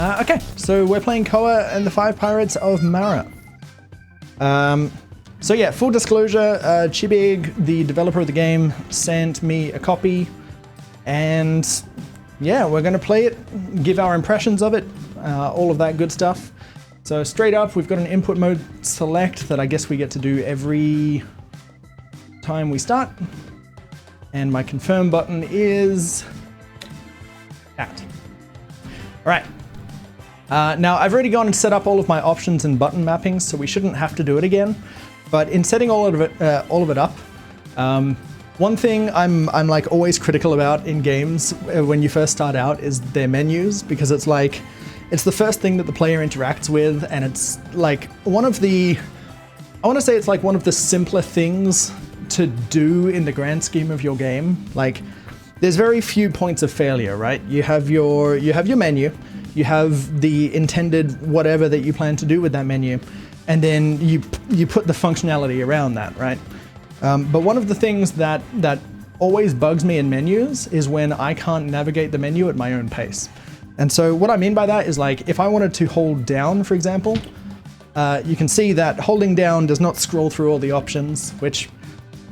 Okay, so we're playing Koa and the Five Pirates of Mara. So yeah, full disclosure, Chibig, the developer of the game, sent me a copy, and yeah, we're gonna play it, give our impressions of it, all of that good stuff. So straight up, we've got an input mode select that I guess we get to do every time we start. And my confirm button is out. All right. Now I've already gone and set up all of my options and button mappings, so we shouldn't have to do it again. But in setting all of it up, one thing I'm like always critical about in games when you first start out is their menus, because it's like, it's the first thing that the player interacts with, and it's like one of the, I want to say it's like one of the simpler things to do in the grand scheme of your game. Like, there's very few points of failure, right? You have your menu, you have the intended whatever that you plan to do with that menu, and then you put the functionality around that, right? But one of the things that always bugs me in menus is when I can't navigate the menu at my own pace. And so what I mean by that is, like, if I wanted to hold down, for example, you can see that holding down does not scroll through all the options, which,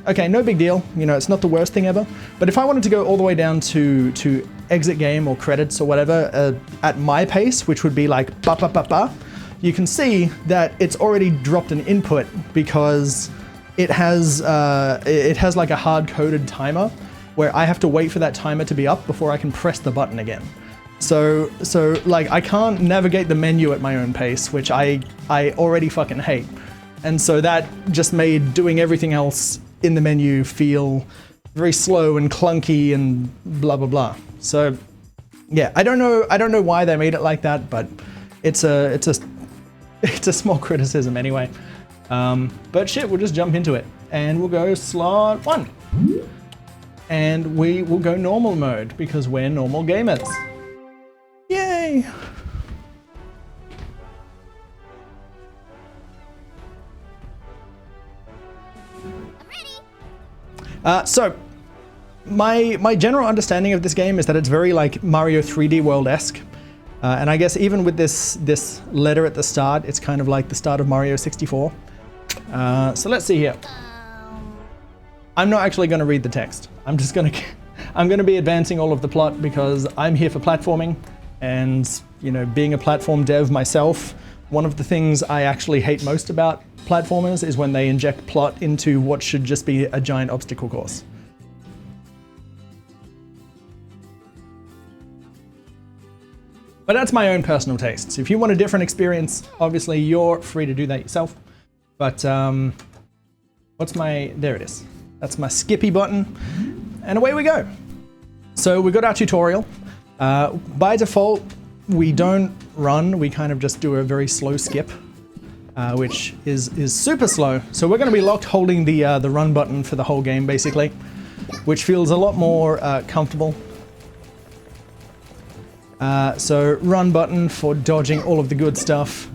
okay, no big deal, you know, it's not the worst thing ever. But if I wanted to go all the way down to exit game or credits or whatever at my pace, which would be like ba ba ba ba, you can see that it's already dropped an input because it has like a hard-coded timer where I have to wait for that timer to be up before I can press the button again. So like, I can't navigate the menu at my own pace, which I already fucking hate. And so that just made doing everything else in the menu feel very slow and clunky and blah blah blah. So yeah, I don't know why they made it like that, but it's a small criticism anyway. But shit, we'll just jump into it, and we'll go slot 1. And we will go normal mode because we're normal gamers. Yay! So my general understanding of this game is that it's very like Mario 3D World-esque. And I guess even with this letter at the start, it's kind of like the start of Mario 64. So let's see here. I'm not actually going to read the text. I'm going to be advancing all of the plot because I'm here for platforming. And, you know, being a platform dev myself, one of the things I actually hate most about platformers is when they inject plot into what should just be a giant obstacle course. But that's my own personal tastes. If you want a different experience, obviously you're free to do that yourself. But there it is. That's my skippy button, and away we go. So we've got our tutorial. By default, we don't run, we kind of just do a very slow skip, which is super slow. So we're gonna be locked holding the run button for the whole game, basically, which feels a lot more comfortable. So run button for dodging all of the good stuff.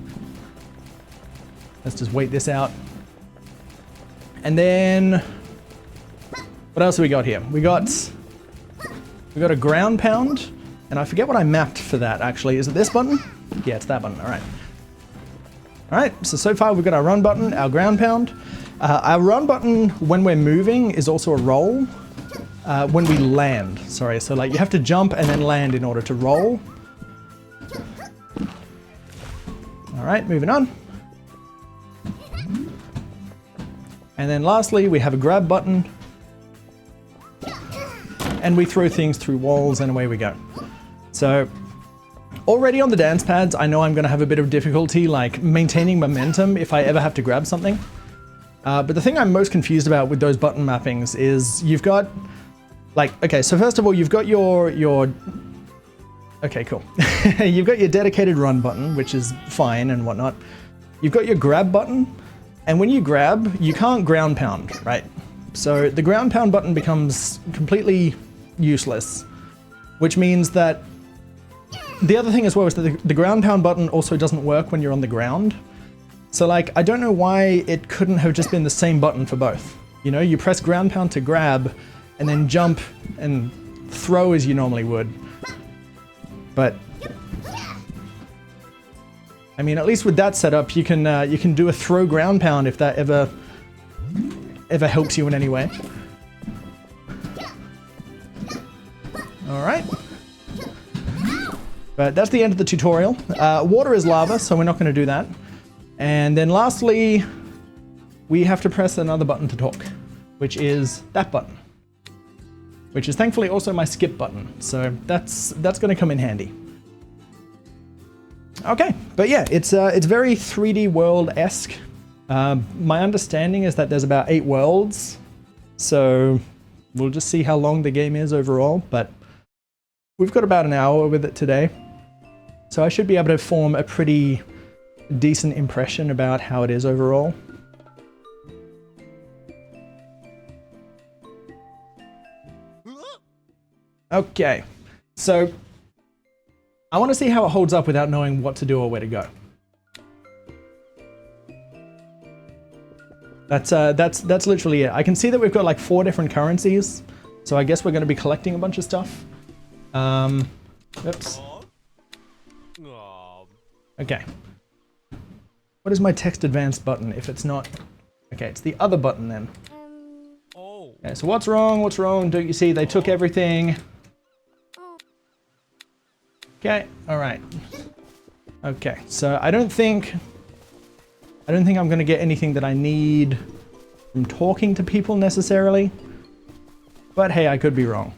Let's just wait this out. And then, what else have we got here? We got a ground pound, and I forget what I mapped for that actually. Is it this button? Yeah, it's that button, all right. All right, so far we've got our run button, our ground pound. Our run button when we're moving is also a roll. When we land, sorry, so like you have to jump and then land in order to roll. All right, moving on. And then lastly, we have a grab button. And we throw things through walls and away we go. So already on the dance pads, I know I'm gonna have a bit of difficulty like maintaining momentum if I ever have to grab something. But the thing I'm most confused about with those button mappings is you've got like, okay, so first of all, you've got your okay, cool. You've got your dedicated run button, which is fine and whatnot. You've got your grab button, and when you grab, you can't ground pound, right? So the ground pound button becomes completely useless, which means that the other thing as well is that the ground pound button also doesn't work when you're on the ground. So like, I don't know why it couldn't have just been the same button for both. You know, you press ground pound to grab, and then jump and throw as you normally would. But I mean, at least with that setup, you can do a throw ground pound if that ever helps you in any way. All right. But that's the end of the tutorial. Water is lava, so we're not going to do that. And then lastly, we have to press another button to talk, which is that button, which is thankfully also my skip button. So that's going to come in handy. Okay, but yeah, it's very 3D world-esque. My understanding is that there's about 8 worlds, so we'll just see how long the game is overall, but we've got about an hour with it today, so I should be able to form a pretty decent impression about how it is overall. Okay, so I want to see how it holds up without knowing what to do or where to go. That's literally it. I can see that we've got like 4 different currencies, so I guess we're going to be collecting a bunch of stuff. Oops. Okay. What is my text advanced button if it's not? Okay, it's the other button then. Okay, so what's wrong? What's wrong? Don't you see they took everything? Okay, all right. Okay, so I don't think I'm going to get anything that I need from talking to people necessarily. But hey, I could be wrong.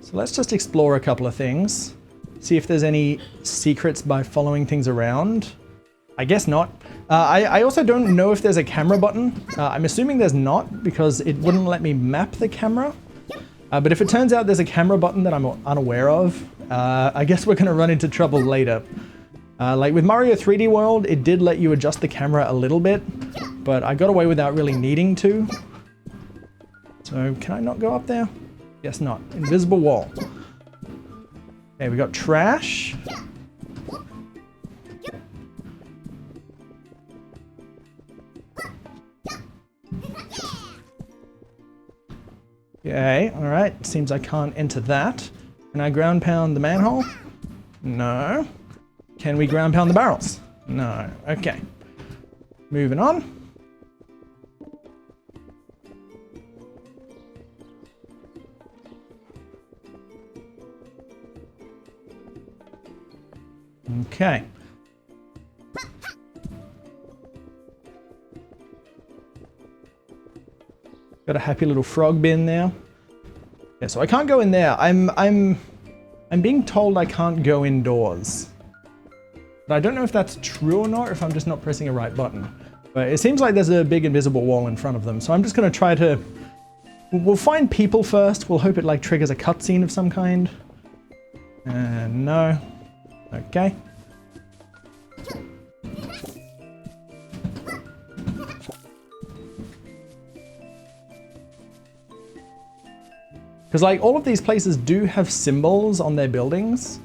So let's just explore a couple of things. See if there's any secrets by following things around. I guess not. I also don't know if there's a camera button. I'm assuming there's not because it wouldn't let me map the camera. But if it turns out there's a camera button that I'm unaware of, I guess we're going to run into trouble later. Like with Mario 3D World, it did let you adjust the camera a little bit, but I got away without really needing to. So can I not go up there? Guess not. Invisible wall. Okay, we got trash. Okay, alright. Seems I can't enter that. Can I ground pound the manhole? No. Can we ground pound the barrels? No. Okay. Moving on. Okay. Got a happy little frog bin there. Yeah, so I can't go in there. I'm being told I can't go indoors. But I don't know if that's true or not, or if I'm just not pressing a right button. But it seems like there's a big invisible wall in front of them, so I'm just gonna try to... We'll find people first. We'll hope it like triggers a cutscene of some kind. No. Okay. Because like all of these places do have symbols on their buildings,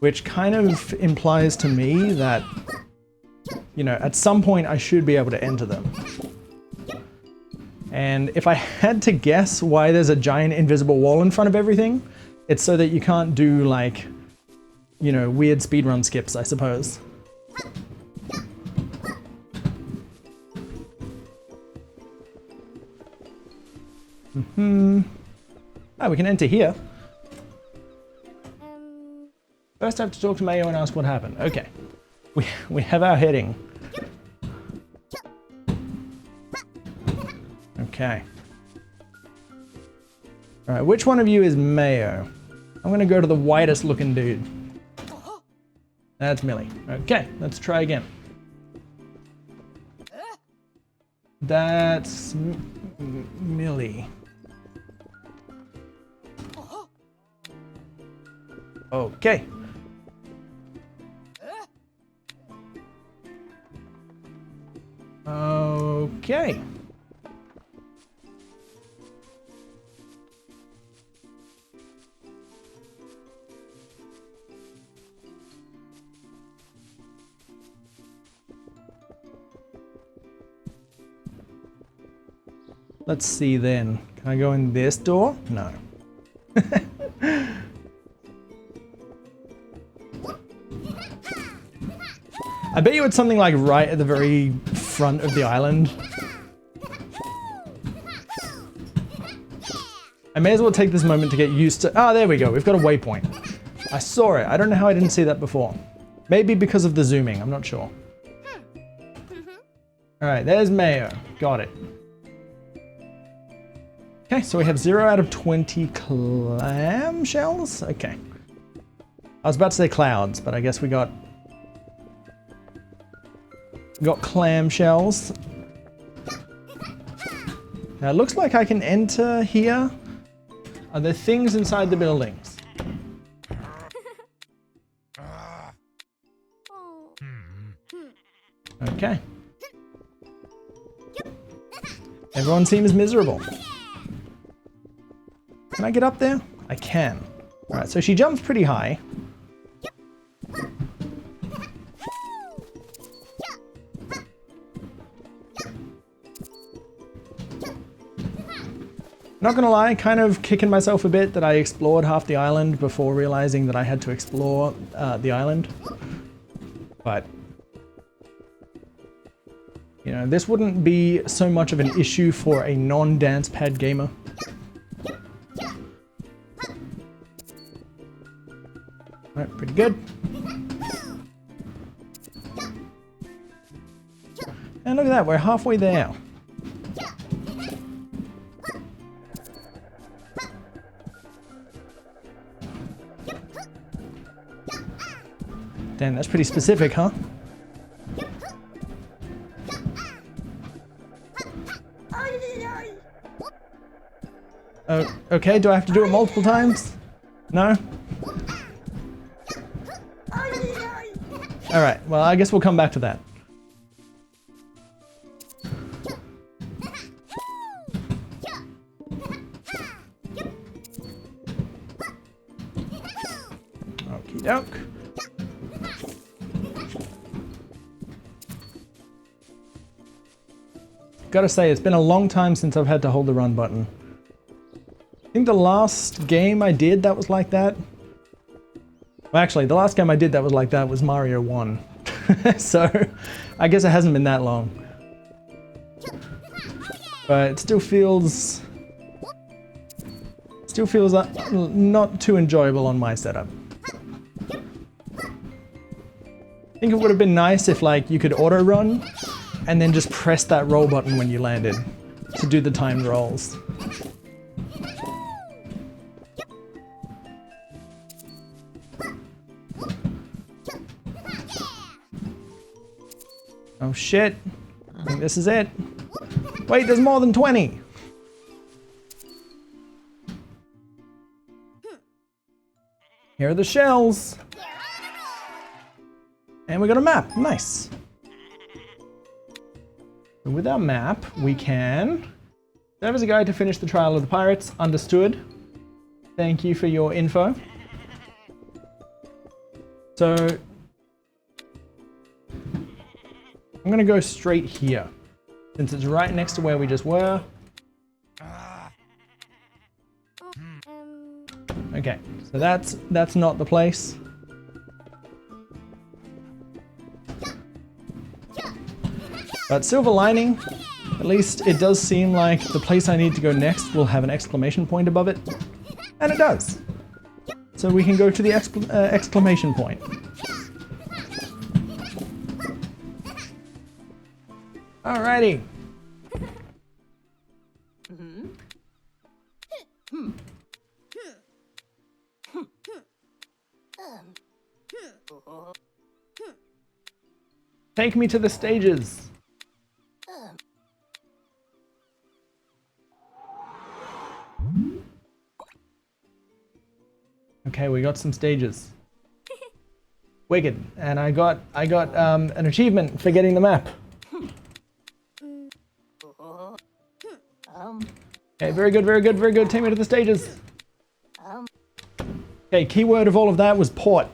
which kind of implies to me that, you know, at some point I should be able to enter them. And if I had to guess why there's a giant invisible wall in front of everything, it's so that you can't do like, you know, weird speedrun skips, I suppose. Oh, we can enter here. First I have to talk to Mayo and ask what happened. Okay. We have our heading. Okay. Alright, which one of you is Mayo? I'm gonna go to the whitest looking dude. That's Millie. Okay, let's try again. That's Millie. Okay. Okay. Let's see then. Can I go in this door? No. I bet you it's something like right at the very front of the island. I may as well take this moment to get used to... Ah, there we go. We've got a waypoint. I saw it. I don't know how I didn't see that before. Maybe because of the zooming. I'm not sure. All right, there's Mayo. Got it. Okay, so we have 0 out of 20 clam shells. Okay. I was about to say clouds, but I guess we got clam shells. Now it looks like I can enter here. Are there things inside the buildings? Okay. Everyone seems miserable. Can I get up there? I can. Alright, so she jumps pretty high. Not gonna lie, kind of kicking myself a bit that I explored half the island before realizing that I had to explore the island. But, you know, this wouldn't be so much of an issue for a non-dance pad gamer. Alright, pretty good. And look at that, we're halfway there. Damn, that's pretty specific, huh? Oh, okay, do I have to do it multiple times? No? Alright, well, I guess we'll come back to that. Okie doke. Gotta say, it's been a long time since I've had to hold the run button. I think the last game I did that was like that. Well, actually, the last game I did that was like that was Mario 1. So, I guess it hasn't been that long. But it still feels not too enjoyable on my setup. I think it would have been nice if, like, you could auto run and then just press that roll button when you landed to do the timed rolls. Oh shit, I think this is it. Wait, there's more than 20! Here are the shells! And we got a map, nice. So with our map, we can serve as a guide to finish the Trial of the Pirates. Understood. Thank you for your info. So I'm gonna go straight here, since it's right next to where we just were. Okay, so that's not the place. But silver lining, at least it does seem like the place I need to go next will have an exclamation point above it. And it does. So we can go to the exclamation point. Alrighty. Take me to the stages. Okay, we got some stages. Wicked, and I got an achievement for getting the map. Okay, very good, very good, very good. Take me to the stages. Okay, keyword of all of that was port.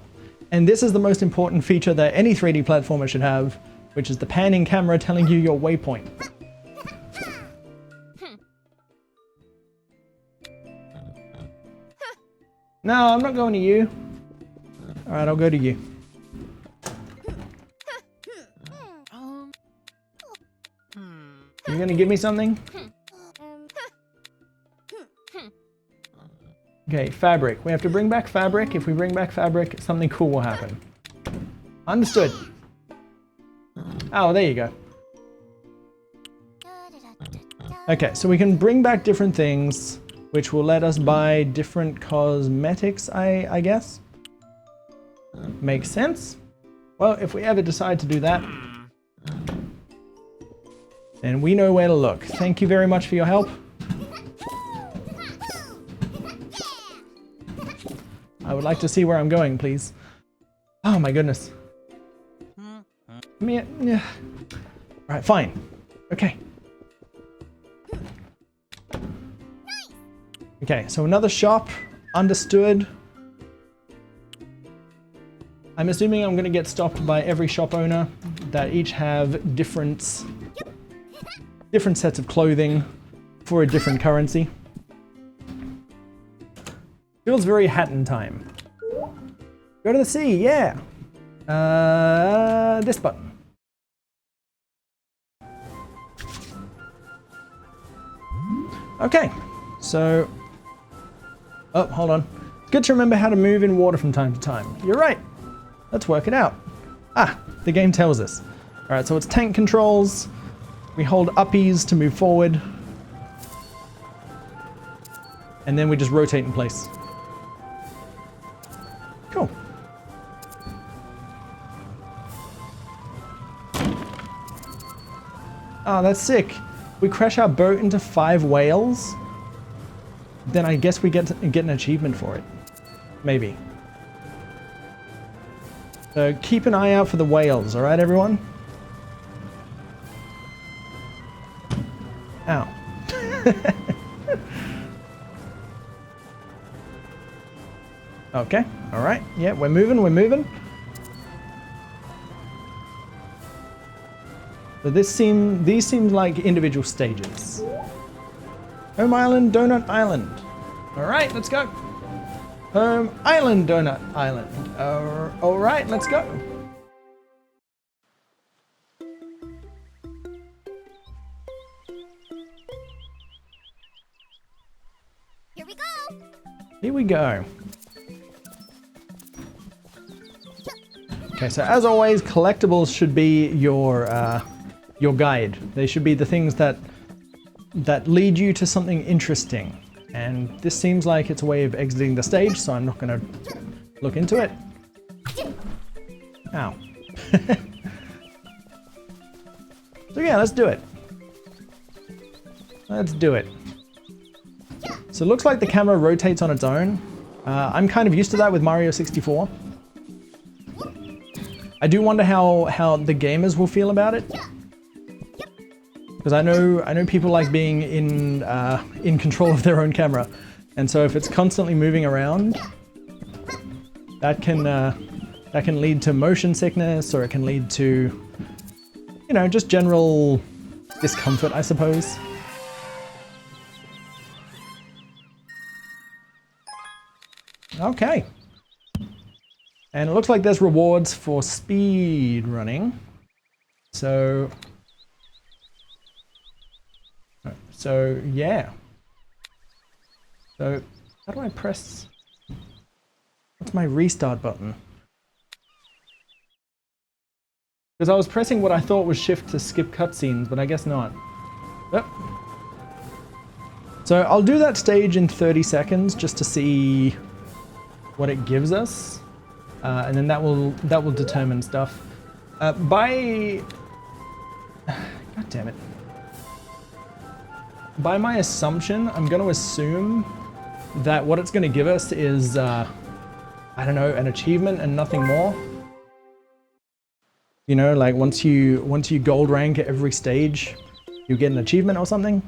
And this is the most important feature that any 3D platformer should have, which is the panning camera telling you your waypoint. No, I'm not going to you. Alright, I'll go to you. you gonna give me something? Okay, fabric. We have to bring back fabric. If we bring back fabric, something cool will happen. Understood. Oh, there you go. Okay, so we can bring back different things, which will let us buy different cosmetics, I guess. Makes sense. Well, if we ever decide to do that, then we know where to look. Thank you very much for your help. I would like to see where I'm going, please. Oh my goodness. Yeah. Alright, fine. Okay. Okay, so another shop. Understood. I'm assuming I'm going to get stopped by every shop owner that each have different sets of clothing for a different currency. Feels very Hatton time. Go to the sea, yeah. This button. Okay, so... Oh, hold on. It's good to remember how to move in water from time to time. You're right. Let's work it out. Ah, the game tells us. Alright, so it's tank controls. We hold uppies to move forward. And then we just rotate in place. Cool. Oh, that's sick. We crash our boat into 5 whales. Then I guess we get an achievement for it. Maybe. So keep an eye out for the whales, alright everyone? Ow. Okay, alright. Yeah, we're moving. So these seem like individual stages. Home Island, Donut Island. Alright, let's go. Home Island, Donut Island. Alright, let's go. Here we go. Here we go. Okay, so as always, collectibles should be your guide. They should be the things that lead you to something interesting. And this seems like it's a way of exiting the stage, so I'm not going to look into it. Ow. So yeah, let's do it. Let's do it. So it looks like the camera rotates on its own. I'm kind of used to that with Mario 64. I do wonder how the gamers will feel about it. Because I know people like being in control of their own camera, and so if it's constantly moving around, that can lead to motion sickness, or it can lead to, you know, just general discomfort, I suppose. Okay. And it looks like there's rewards for speed running. So yeah. So how do I press? What's my restart button? Because I was pressing what I thought was shift to skip cutscenes, but I guess not. Yep. So I'll do that stage in 30 seconds just to see what it gives us. And then that will determine stuff. God damn it. By my assumption, I'm going to assume that what it's going to give us is, I don't know, an achievement and nothing more. You know, like once you gold rank at every stage, you get an achievement or something.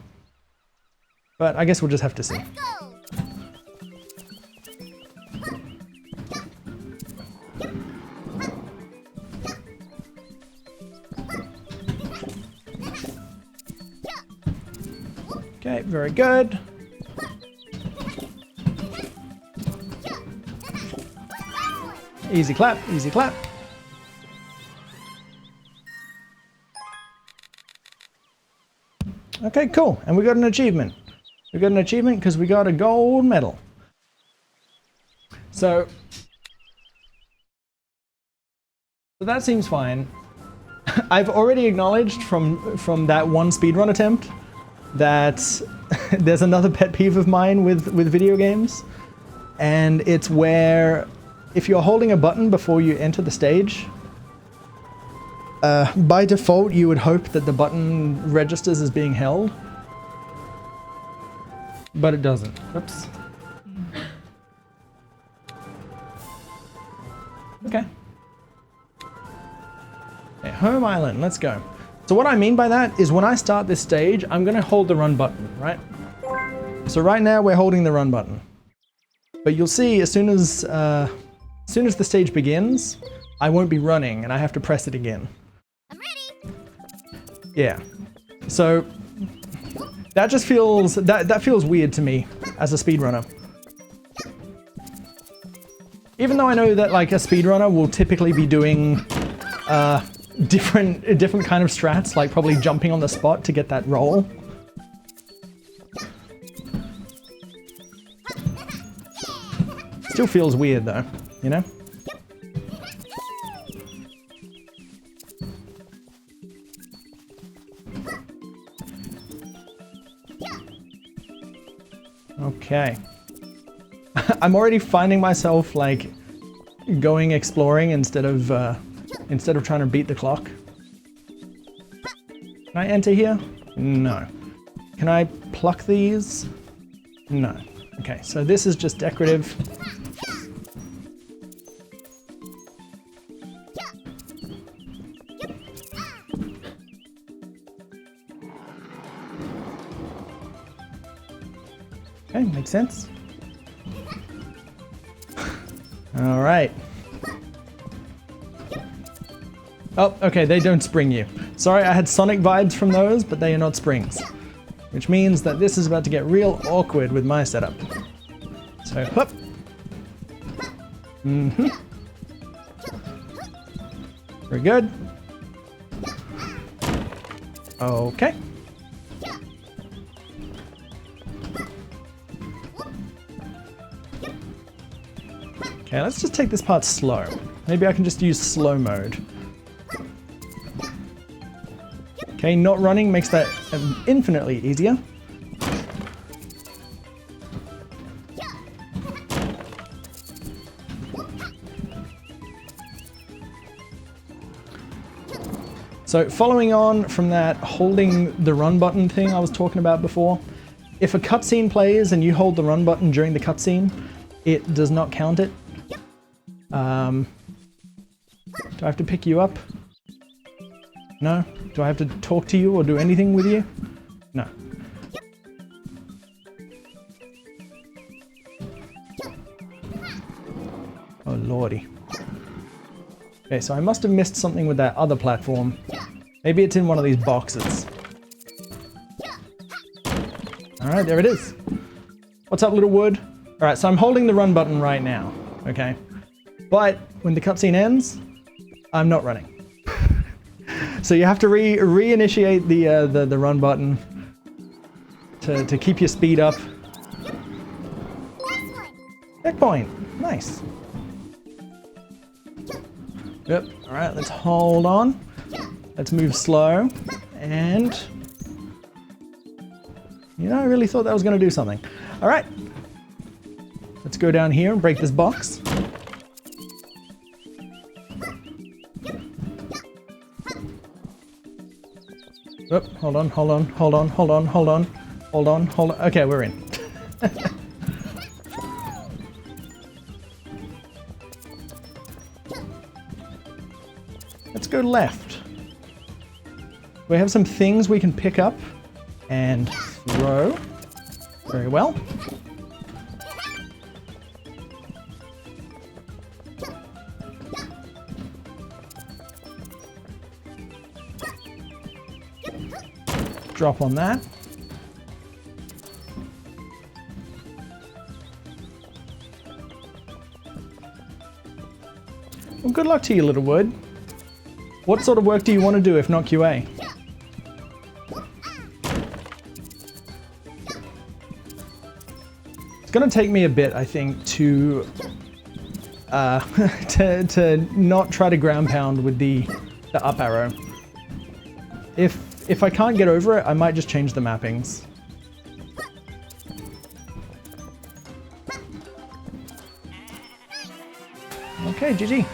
But I guess we'll just have to see. Okay, very good. Easy clap, easy clap. Okay, cool. And we got an achievement. We got an achievement because we got a gold medal. So that seems fine. I've already acknowledged from that one speedrun attempt that there's another pet peeve of mine with video games. And it's where if you're holding a button before you enter the stage, by default you would hope that the button registers as being held. But it doesn't. Oops. Okay. Okay, home island, let's go. So what I mean by that is when I start this stage, I'm gonna hold the run button, right? So right now we're holding the run button. But you'll see as soon as the stage begins, I won't be running and I have to press it again. I'm ready. Yeah. So that just feels that feels weird to me as a speedrunner. Even though I know that like a speedrunner will typically be doing different kind of strats, like probably jumping on the spot to get that roll. Still feels weird though, you know? Okay. I'm already finding myself like going exploring instead of trying to beat the clock. Can I enter here? No. Can I pluck these? No. Okay, so this is just decorative. Okay, makes sense. All right. Oh, okay, they don't spring you. Sorry, I had Sonic vibes from those, but they are not springs. Which means that this is about to get real awkward with my setup. So, hop. Mm-hmm. Very good. Okay. Okay, let's just take this part slow. Maybe I can just use slow mode. Okay, not running makes that infinitely easier. So following on from that holding the run button thing I was talking about before, if a cutscene plays and you hold the run button during the cutscene, it does not count it. Do I have to pick you up? No? Do I have to talk to you or do anything with you? No. Oh lordy. Okay, so I must have missed something with that other platform. Maybe it's in one of these boxes. Alright, there it is. What's up, little wood? Alright, so I'm holding the run button right now, okay? But when the cutscene ends, I'm not running. So you have to reinitiate the run button to keep your speed up. Checkpoint! Nice. Yep, alright, let's hold on. Let's move slow. And... you know, I really thought that was going to do something. Alright. Let's go down here and break this box. Oh, hold on. Okay, we're in. Let's go left. We have some things we can pick up and throw. Very well. Drop on that. Well, good luck to you, little wood. What sort of work do you want to do if not QA? gonna take me a bit, I think, to to not try to ground pound with the up arrow. If I can't get over it, I might just change the mappings. Okay, GG.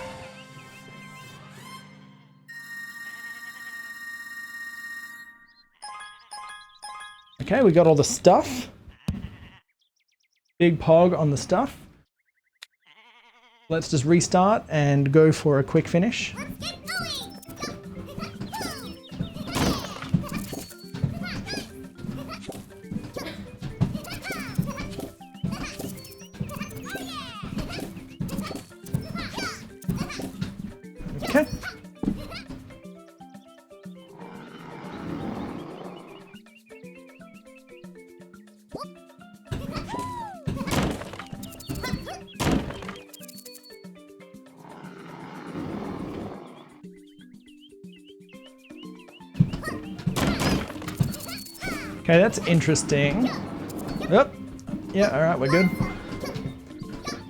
Okay, we got all the stuff. Big pog on the stuff. Let's just restart and go for a quick finish. Okay. Okay, that's interesting. Yep. Yeah, alright, we're good.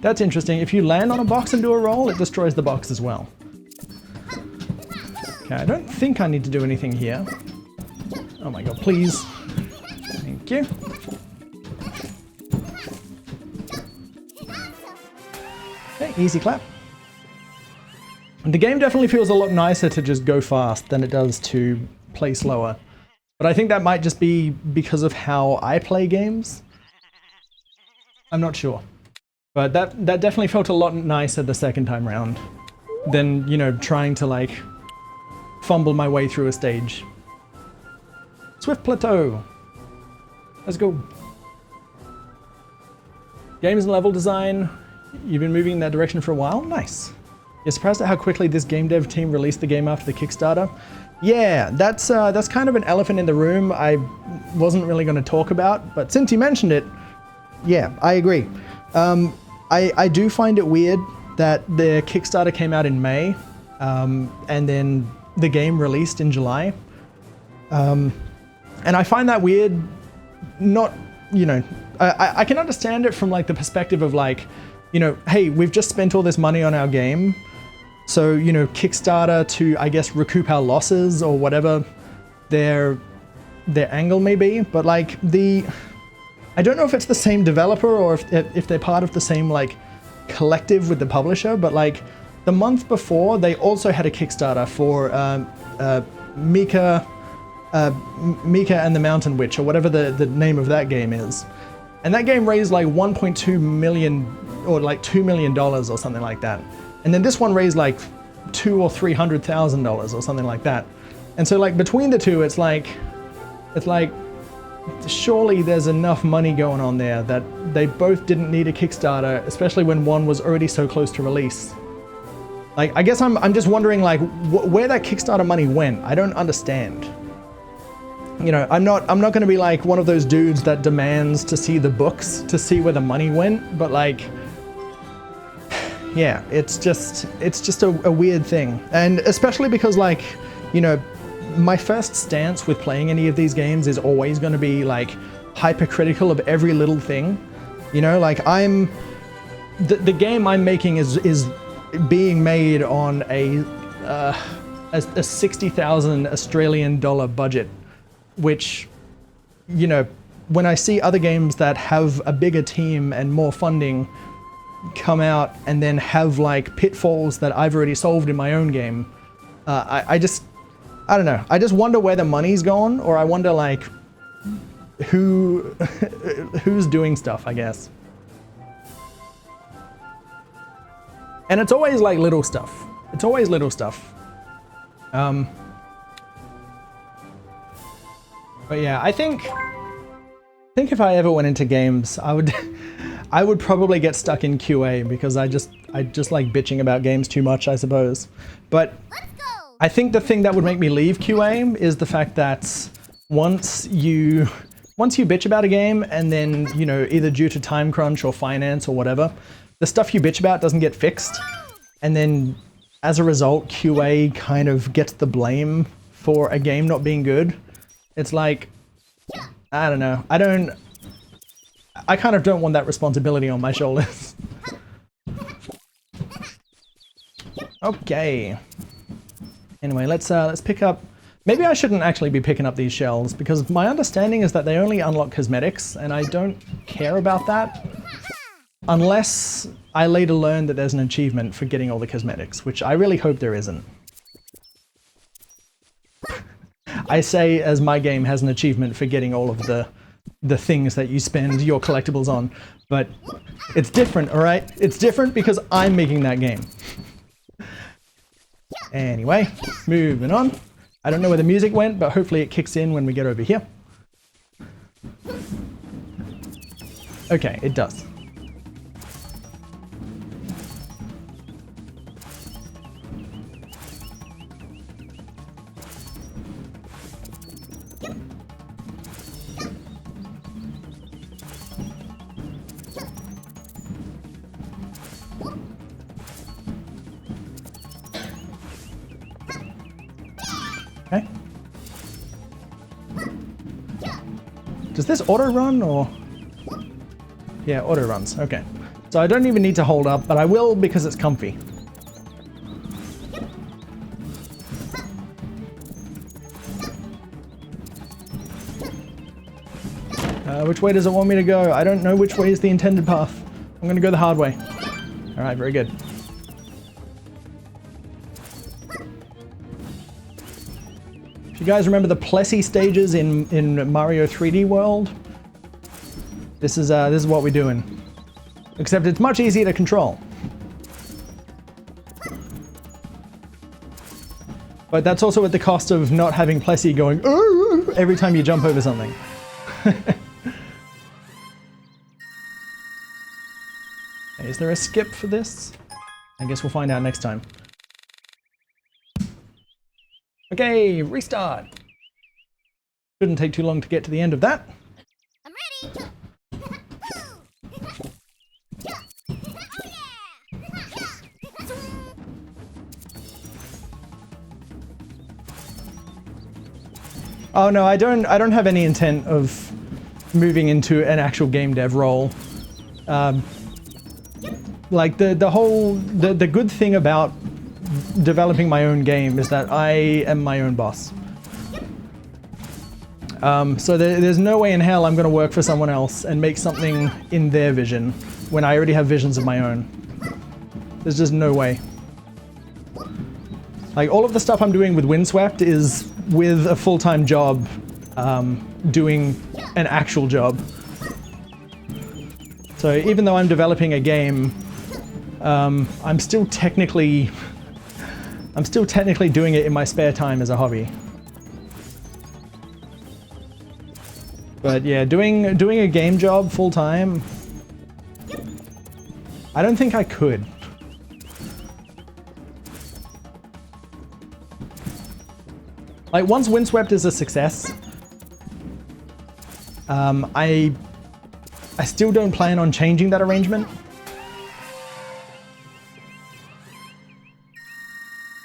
That's interesting. If you land on a box and do a roll, it destroys the box as well. Okay, I don't think I need to do anything here. Oh my god, please. Thank you. Okay, easy clap. The game definitely feels a lot nicer to just go fast than it does to play slower. But I think that might just be because of how I play games. I'm not sure. But that definitely felt a lot nicer the second time round than, you know, trying to like fumble my way through a stage. Swift Plateau. Let's go. Games and level design. You've been moving in that direction for a while? Nice. You're surprised at how quickly this game dev team released the game after the Kickstarter? Yeah, that's kind of an elephant in the room I wasn't really going to talk about, but since you mentioned it, yeah, I agree. I do find it weird that the Kickstarter came out in May, and then the game released in July. And I find that weird, not, you know, I can understand it from like the perspective of like, you know, hey, we've just spent all this money on our game. So, you know, Kickstarter to, I guess, recoup our losses or whatever their angle may be. But like I don't know if it's the same developer or if they're part of the same like collective with the publisher, but like the month before they also had a Kickstarter for Mika and the Mountain Witch, or whatever the name of that game is. And that game raised like 1.2 million or like $2 million or something like that. And then this one raised like $200,000 or $300,000 or something like that. And so like between the two, it's like surely there's enough money going on there that they both didn't need a Kickstarter, especially when one was already so close to release. Like, I guess I'm just wondering like where that Kickstarter money went. I don't understand. You know, I'm not going to be like one of those dudes that demands to see the books to see where the money went, but like, yeah, it's just a weird thing. And especially because like, you know, my first stance with playing any of these games is always going to be like hypercritical of every little thing. You know, like the game I'm making is being made on a 60,000 Australian dollar budget, which, you know, when I see other games that have a bigger team and more funding come out and then have like pitfalls that I've already solved in my own game, I don't know. I just wonder where the money's gone, or I wonder like who's doing stuff, I guess. And it's always like little stuff. It's always little stuff. But yeah, I think if I ever went into games, I would probably get stuck in QA because I just like bitching about games too much, I suppose. But I think the thing that would make me leave QA is the fact that once you bitch about a game and then, you know, either due to time crunch or finance or whatever, the stuff you bitch about doesn't get fixed. And then as a result, QA kind of gets the blame for a game not being good. It's like, I don't know. I kind of don't want that responsibility on my shoulders. Okay. Anyway, let's pick up... Maybe I shouldn't actually be picking up these shells, because my understanding is that they only unlock cosmetics, and I don't care about that. Unless I later learn that there's an achievement for getting all the cosmetics, which I really hope there isn't. I say as my game has an achievement for getting all of the things that you spend your collectibles on, but it's different, alright? It's different because I'm making that game. Anyway, moving on. I don't know where the music went, but hopefully it kicks in when we get over here. Okay, it does. Okay. Does this auto run or? Yeah, auto runs. Okay. So I don't even need to hold up, but I will because it's comfy. Which way does it want me to go? I don't know which way is the intended path. I'm going to go the hard way. All right, very good. If you guys remember the Plessy stages in Mario 3D World, this is what we're doing. Except it's much easier to control. But that's also at the cost of not having Plessy going "Ooh!" every time you jump over something. Is there a skip for this? I guess we'll find out next time. Okay, restart. Shouldn't take too long to get to the end of that. I'm ready. Oh no, I don't have any intent of moving into an actual game dev role. Like the good thing about developing my own game is that I am my own boss. So there's no way in hell I'm going to work for someone else and make something in their vision when I already have visions of my own. There's just no way. Like all of the stuff I'm doing with Windswept is with a full-time job, doing an actual job. So even though I'm developing a game, I'm still technically doing it in my spare time as a hobby. But yeah, doing a game job full time, I don't think I could. Like once Windswept is a success, I still don't plan on changing that arrangement.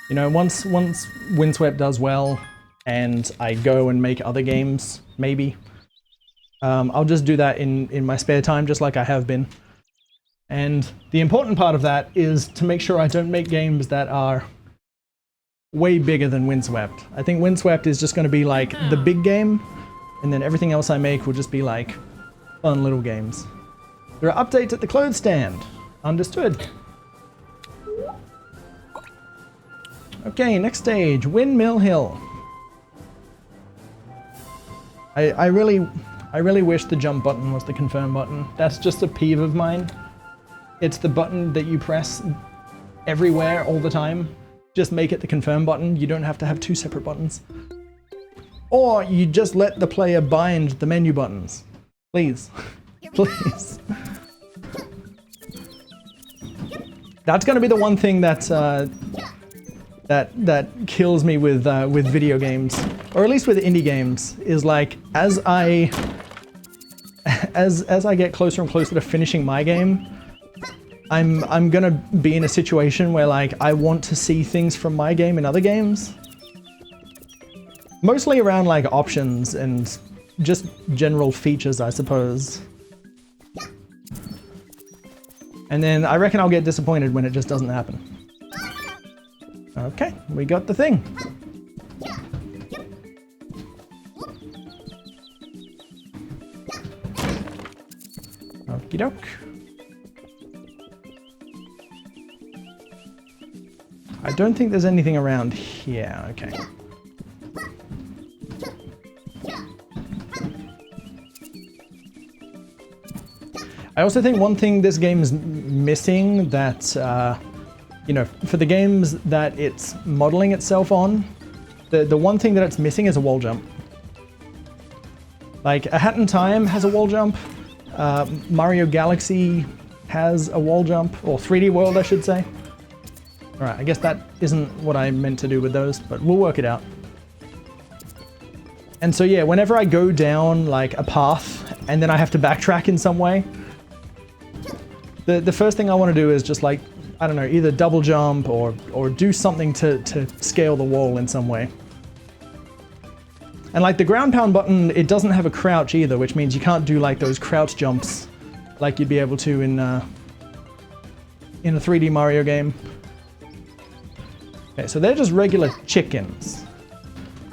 You know, once Windswept does well and I go and make other games, maybe, I'll just do that in my spare time, just like I have been. And the important part of that is to make sure I don't make games that are way bigger than Windswept. I think Windswept is just going to be like the big game, and then everything else I make will just be like fun little games. There are updates at the clothes stand. Understood. Okay, next stage, Windmill Hill. I really wish the jump button was the confirm button. That's just a peeve of mine. It's the button that you press everywhere all the time. Just make it the confirm button. You don't have to have two separate buttons. Or you just let the player bind the menu buttons. Please. Please. That's going to be the one thing that kills me with video games, or at least with indie games, is like as I get closer and closer to finishing my game, I'm gonna be in a situation where like I want to see things from my game in other games. Mostly around like options and just general features, I suppose. And then I reckon I'll get disappointed when it just doesn't happen. Okay, we got the thing. Okie doke. I don't think there's anything around here. Okay. I also think one thing this game's missing that, you know, for the games that it's modeling itself on, the one thing that it's missing is a wall jump. Like, A Hat in Time has a wall jump, Mario Galaxy has a wall jump, or 3D World I should say. Alright, I guess that isn't what I meant to do with those, but we'll work it out. And so yeah, whenever I go down like a path and then I have to backtrack in some way, the first thing I want to do is just like, I don't know, either double jump or do something to scale the wall in some way. And like the ground pound button, it doesn't have a crouch either, which means you can't do like those crouch jumps like you'd be able to in a 3D Mario game. Okay, so they're just regular chickens.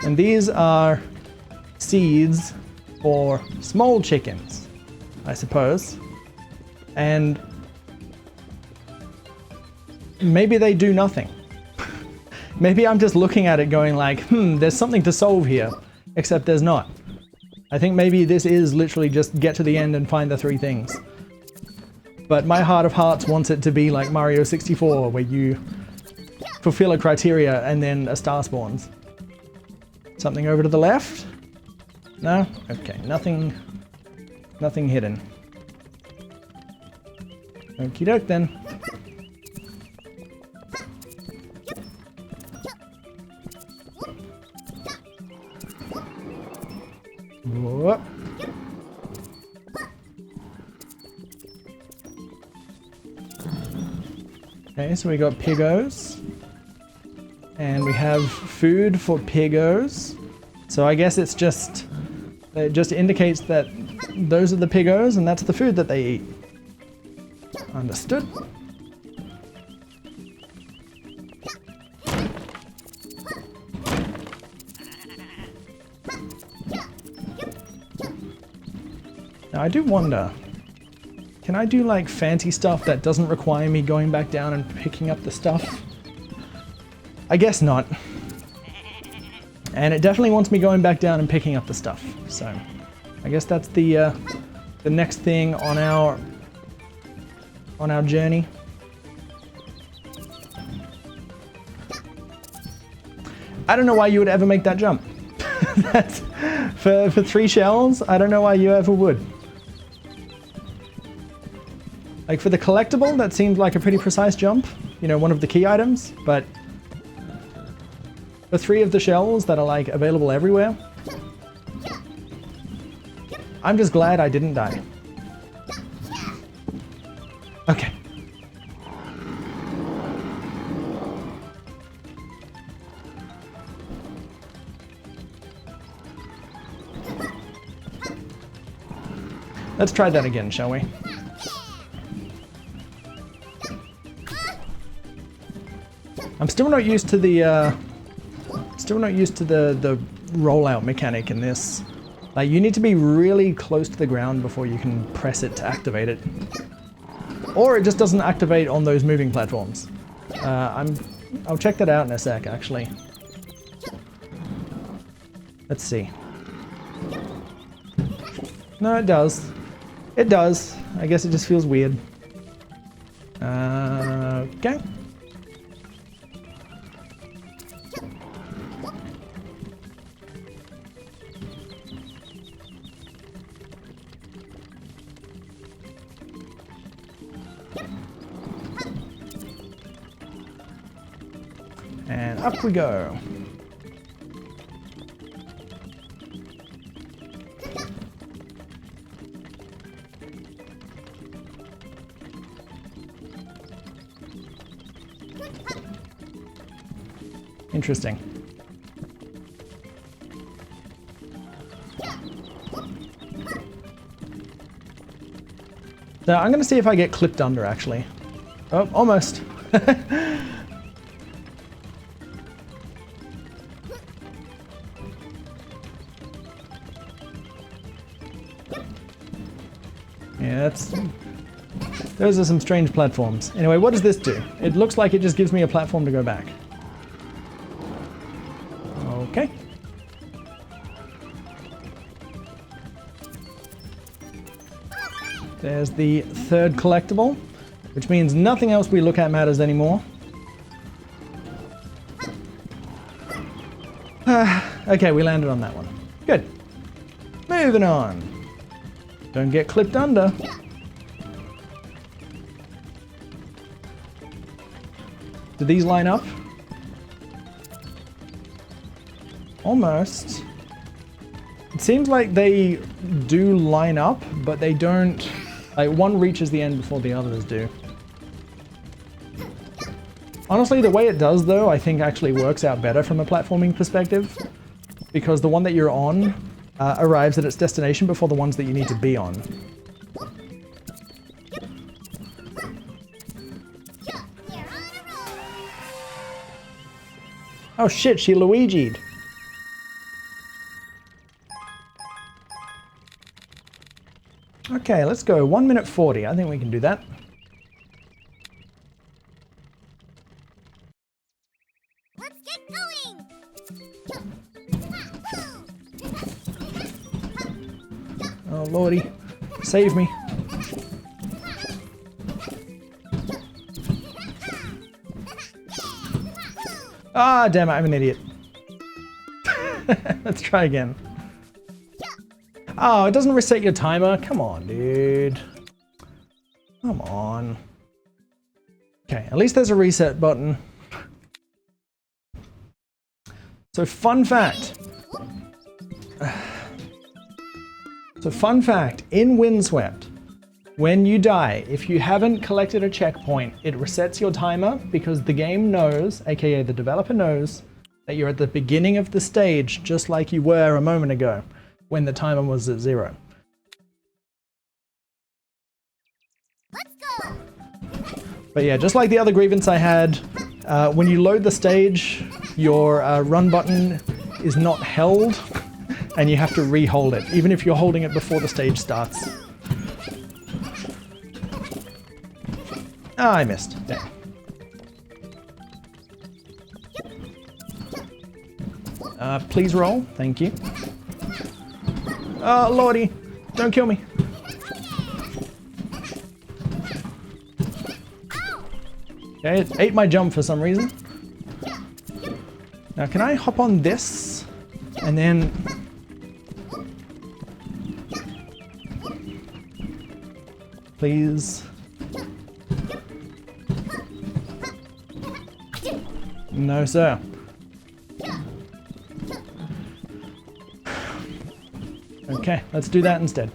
And these are seeds for small chickens, I suppose. And maybe they do nothing. Maybe I'm just looking at it going like, there's something to solve here, except there's not. I think maybe this is literally just get to the end and find the 3 things. But my heart of hearts wants it to be like Mario 64, where you fulfill a criteria and then a star spawns. Something over to the left? No? Okay, nothing hidden. Okie doke then. Whoop. Okay, so we got Piggos. And we have food for Piggos. So I guess it just indicates that those are the Piggos and that's the food that they eat. Understood. Now I do wonder, can I do like fancy stuff that doesn't require me going back down and picking up the stuff? I guess not. And it definitely wants me going back down and picking up the stuff. So I guess that's the next thing on our journey. I don't know why you would ever make that jump. That's for 3 shells, I don't know why you ever would. Like for the collectible, that seemed like a pretty precise jump. You know, one of the key items, but for 3 of the shells that are like available everywhere, I'm just glad I didn't die. Okay. Let's try that again, shall we? I'm still not used to the the rollout mechanic in this. Like, you need to be really close to the ground before you can press it to activate it. Or it just doesn't activate on those moving platforms. I'll check that out in a sec, actually. Let's see. No, it does. It does. I guess it just feels weird. Okay. And up we go. Interesting. So I'm going to see if I get clipped under, actually. Oh, almost. Yeah, those are some strange platforms. Anyway, what does this do? It looks like it just gives me a platform to go back. Okay. There's the third collectible, which means nothing else we look at matters anymore. Okay, we landed on that one. Good. Moving on. Don't get clipped under. Do these line up? Almost. It seems like they do line up, but they don't... Like, one reaches the end before the others do. Honestly, the way it does, though, I think actually works out better from a platforming perspective. Because the one that you're on arrives at its destination before the ones that you need to be on. Oh shit, she Luigi'd. Okay, let's go 1 minute 40. I think we can do that. Let's get going. Oh lordy, save me. Ah, damn it, I'm an idiot. Let's try again. Oh, it doesn't reset your timer? Come on, dude. Come on. Okay, at least there's a reset button. So fun fact. In Windswept, when you die, if you haven't collected a checkpoint, it resets your timer because the game knows, aka the developer knows, that you're at the beginning of the stage just like you were a moment ago when the timer was at 0. Let's go. But yeah, just like the other grievance I had, when you load the stage, your run button is not held and you have to re-hold it, even if you're holding it before the stage starts. Ah, I missed. Damn. Please roll. Thank you. Oh, lordy. Don't kill me. Okay, it ate my jump for some reason. Now, can I hop on this? And then... Please. No, sir. Okay, let's do that instead.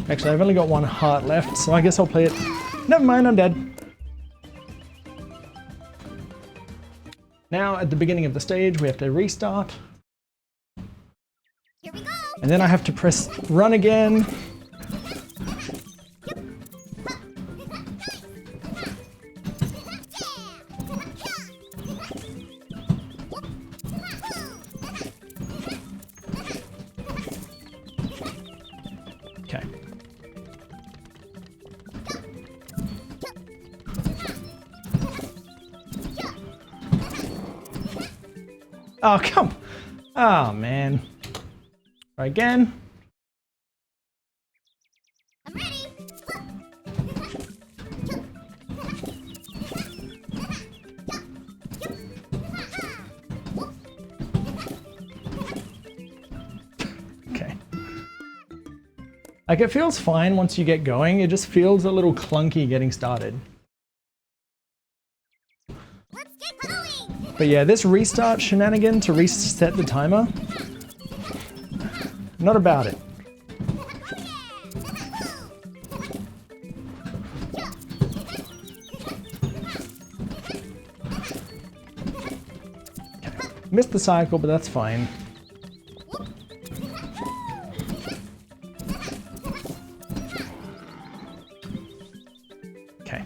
Actually, I've only got one heart left, so I guess I'll play it. Never mind, I'm dead. Now, at the beginning of the stage, we have to restart. Here we go. And then I have to press run again. Okay. Oh, come. Oh, man. Try again. I'm ready. Okay. Like, it feels fine once you get going. It just feels a little clunky getting started. Let's get going. But yeah, this restart shenanigan to reset the timer, not about it. Missed the cycle, but that's fine. Okay.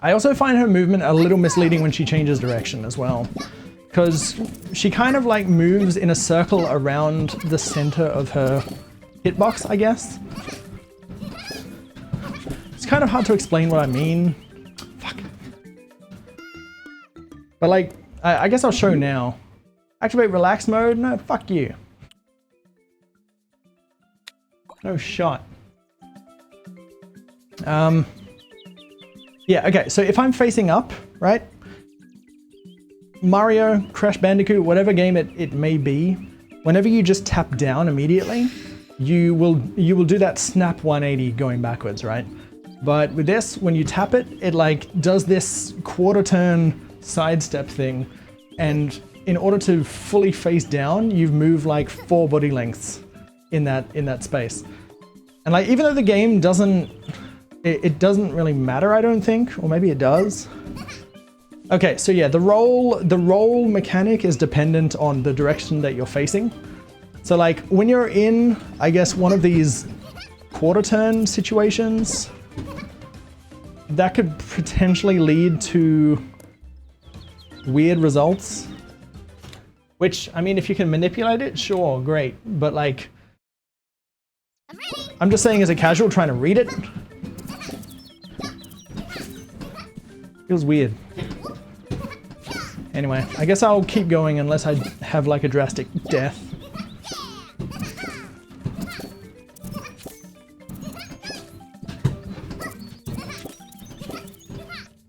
I also find her movement a little misleading when she changes direction as well, because she kind of like moves in a circle around the center of her hitbox, I guess. It's kind of hard to explain what I mean. Fuck. But like, I guess I'll show now. Activate relax mode? No, fuck you. No shot. Yeah, okay, so if I'm facing up, right? Mario, Crash Bandicoot, whatever game it may be, whenever you just tap down immediately, you will do that snap 180 going backwards, right? But with this, when you tap it, it like does this quarter turn sidestep thing, and in order to fully face down, you've moved like 4 body lengths in that space. And like, even though the game doesn't, it doesn't really matter, I don't think, or maybe it does. Okay, so yeah, the roll mechanic is dependent on the direction that you're facing. So like, when you're in, I guess, one of these quarter turn situations, that could potentially lead to weird results. Which, I mean, if you can manipulate it, sure, great. But like, I'm just saying as a casual trying to read it, feels weird. Anyway, I guess I'll keep going unless I have like a drastic death.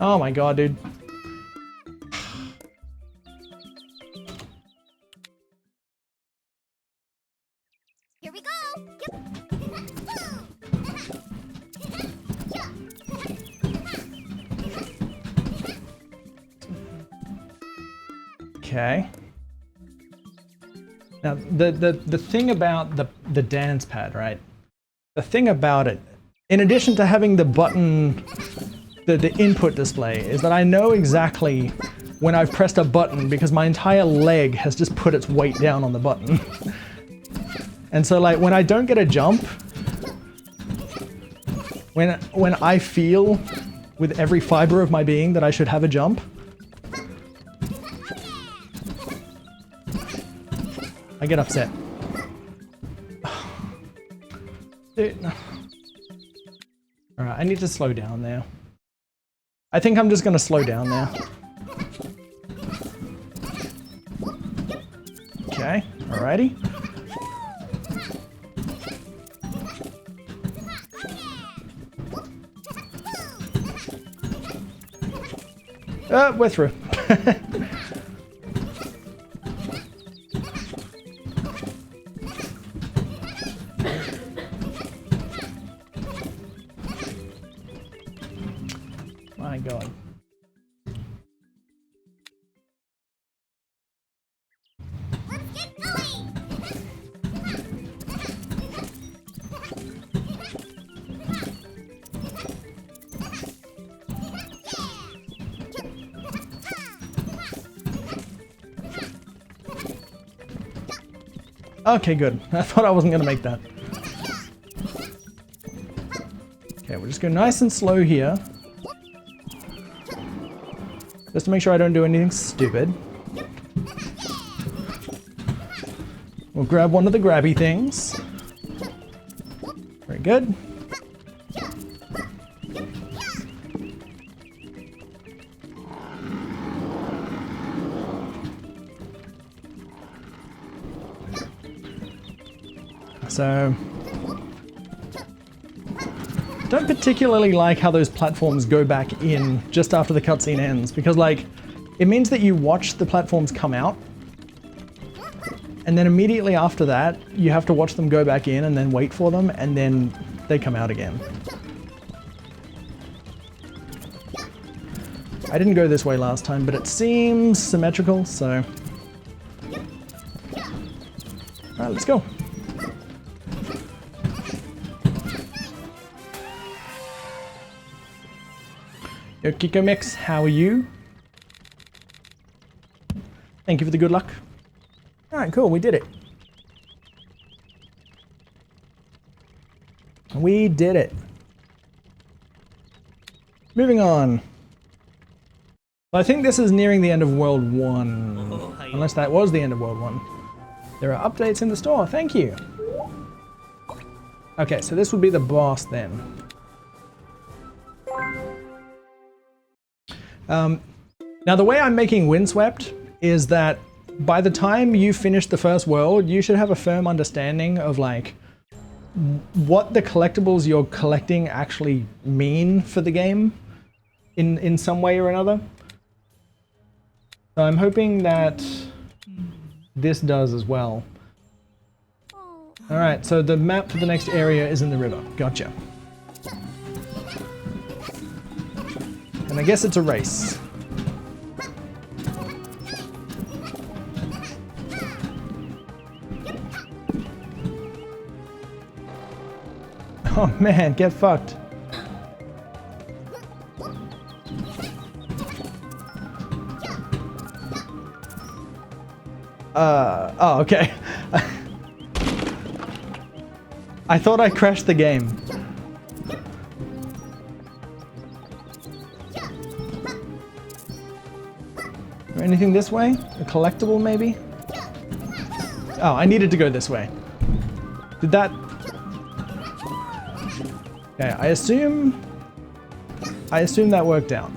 Oh my god, dude. Here we go. Okay. Now, the thing about the dance pad, right? The thing about it, in addition to having the button, the input display, is that I know exactly when I've pressed a button because my entire leg has just put its weight down on the button. And so like, when I don't get a jump, when I feel with every fiber of my being that I should have a jump, I get upset. Dude. Alright, I need to slow down now. I think I'm just gonna slow down now. Okay, alrighty. We're through. My god. Let's get going. Okay, good. I thought I wasn't gonna make that. Okay, we'll just go nice and slow here. Just to make sure I don't do anything stupid. We'll grab one of the grabby things. Very good. So, don't particularly like how those platforms go back in just after the cutscene ends, because like, it means that you watch the platforms come out, and then immediately after that, you have to watch them go back in and then wait for them, and then they come out again. I didn't go this way last time, but it seems symmetrical, so... Alright, let's go. Yo, Kiko Mix, how are you? Thank you for the good luck. Alright, cool, we did it. We did it. Moving on. I think this is nearing the end of World 1. Unless that was the end of World 1. There are updates in the store, thank you. Okay, so this would be the boss then. Now the way I'm making Windswept is that by the time you finish the first world, you should have a firm understanding of like what the collectibles you're collecting actually mean for the game in some way or another. So I'm hoping that this does as well. Alright, so the map for the next area is in the river. Gotcha. And I guess it's a race. Oh man, get fucked. Oh, okay. I thought I crashed the game. Anything this way? A collectible maybe? Oh, I needed to go this way. Did that... Okay, I assume that worked out.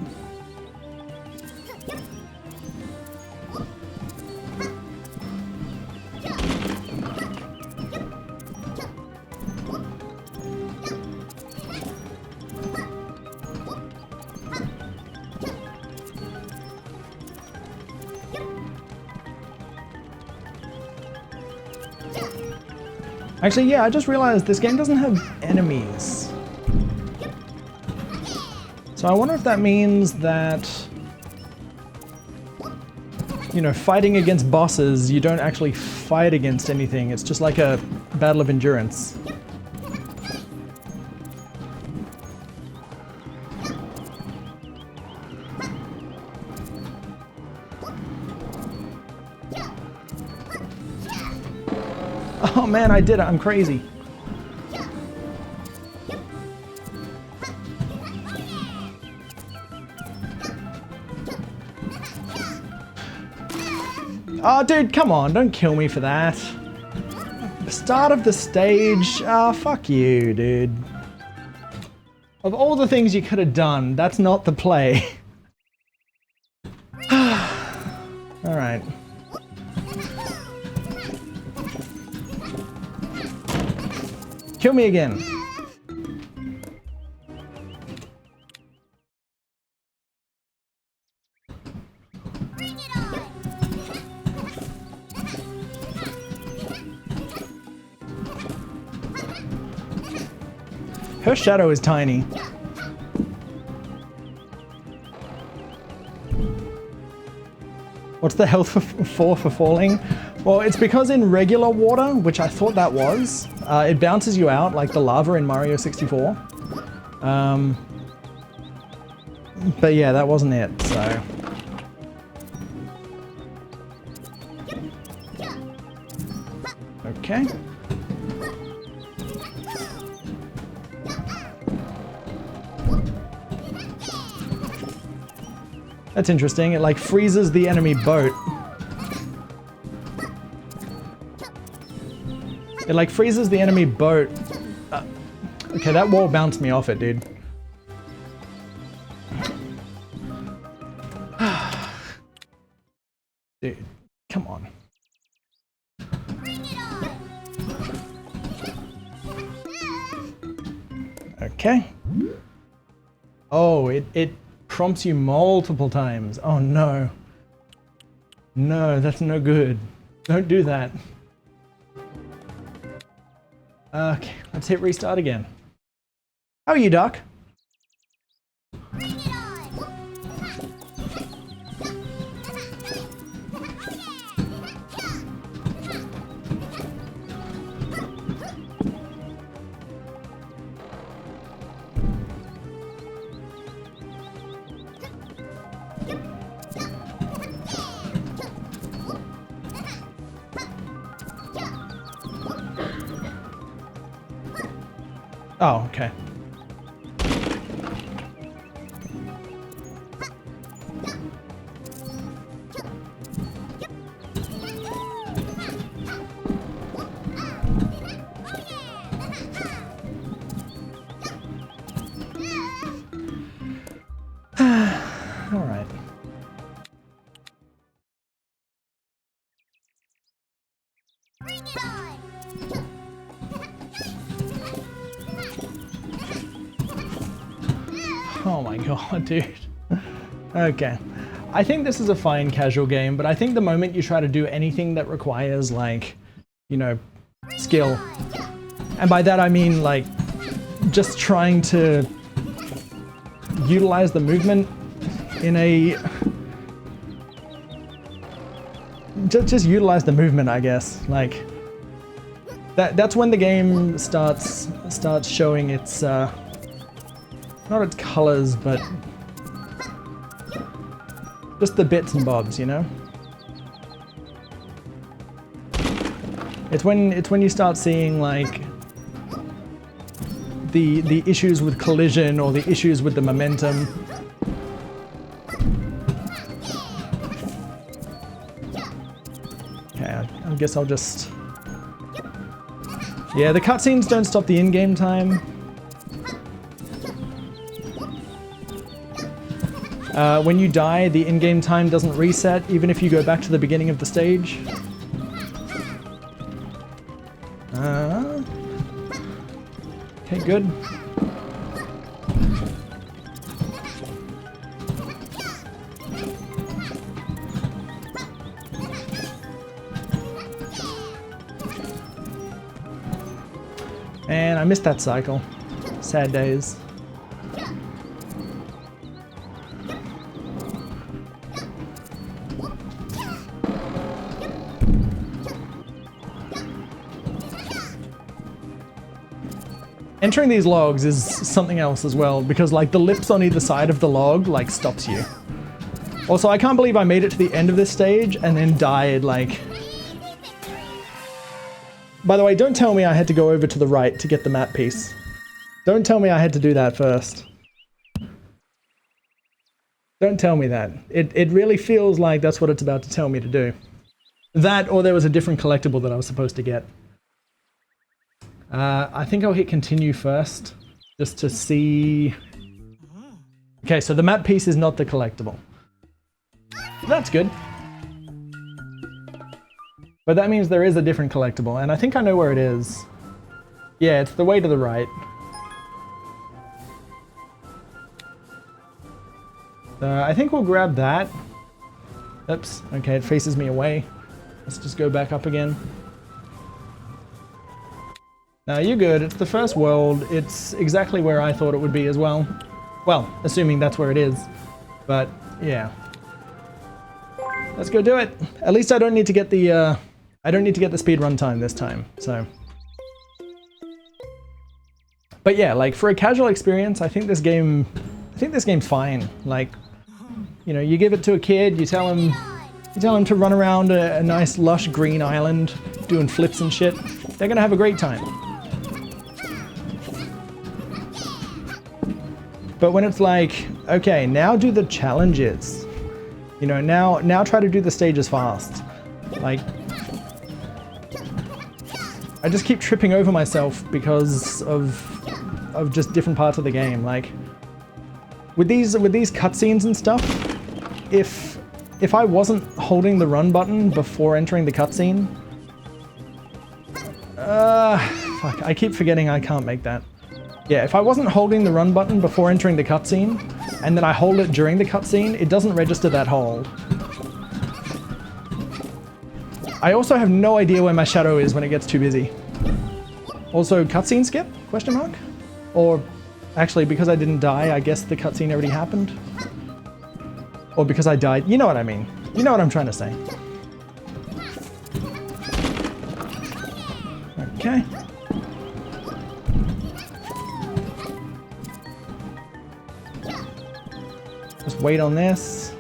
Actually, yeah, I just realized this game doesn't have enemies. So I wonder if that means that, you know, fighting against bosses, you don't actually fight against anything. It's just like a battle of endurance. Oh man, I did it. I'm crazy. Oh, dude, come on. Don't kill me for that. The start of the stage. Ah, fuck you, dude. Of all the things you could have done, that's not the play. Alright. Kill me again. Her shadow is tiny. What's the health for falling? Well, it's because in regular water, which I thought that was, it bounces you out like the lava in Mario 64. But yeah, that wasn't it, so... Okay. That's interesting, it like freezes the enemy boat. It like freezes the enemy boat. Okay, that wall bounced me off it, dude. Dude, come on. Okay. Oh, it prompts you multiple times. Oh no. No, that's no good. Don't do that. Okay, let's hit restart again. How are you, Doc? Oh, okay. All right. Bring it on! Oh my god, dude. Okay. I think this is a fine casual game, but I think the moment you try to do anything that requires, like, you know, skill, and by that I mean, like, just trying to utilize the movement in a... Just utilize the movement, I guess. Like, that's when the game starts showing its, not its colors, but just the bits and bobs, you know? It's when you start seeing, like, the issues with collision or the issues with the momentum. Okay, I guess I'll just... Yeah, the cutscenes don't stop the in-game time. When you die, the in-game time doesn't reset, even if you go back to the beginning of the stage. Okay, good. And I missed that cycle. Sad days. Entering these logs is something else as well, because like the lips on either side of the log like stops you. Also, I can't believe I made it to the end of this stage and then died like... By the way, don't tell me I had to go over to the right to get the map piece. Don't tell me I had to do that first. Don't tell me that. It really feels like that's what it's about to tell me to do. That, or there was a different collectible that I was supposed to get. I think I'll hit continue first, just to see... Okay, so the map piece is not the collectible. That's good. But that means there is a different collectible, and I think I know where it is. Yeah, it's the way to the right. I think we'll grab that. Oops, okay, it faces me away. Let's just go back up again. Now you're good, it's the first world, it's exactly where I thought it would be as well. Well, assuming that's where it is, but yeah. Let's go do it. At least I don't need to get the, speed run time this time, so. But yeah, like for a casual experience, I think this game's fine. Like, you know, you give it to a kid, you tell him to run around a nice lush green island, doing flips and shit. They're gonna have a great time. But when it's like, okay, now do the challenges. You know, now try to do the stages fast. Like, I just keep tripping over myself because of just different parts of the game. Like, with these cutscenes and stuff, if I wasn't holding the run button before entering the cutscene, fuck, I keep forgetting I can't make that. Yeah, if I wasn't holding the run button before entering the cutscene, and then I hold it during the cutscene, it doesn't register that hold. I also have no idea where my shadow is when it gets too busy. Also, cutscene skip? Question mark? Or, actually, because I didn't die, I guess the cutscene already happened? Or because I died, you know what I mean. You know what I'm trying to say. Okay. Just wait on this.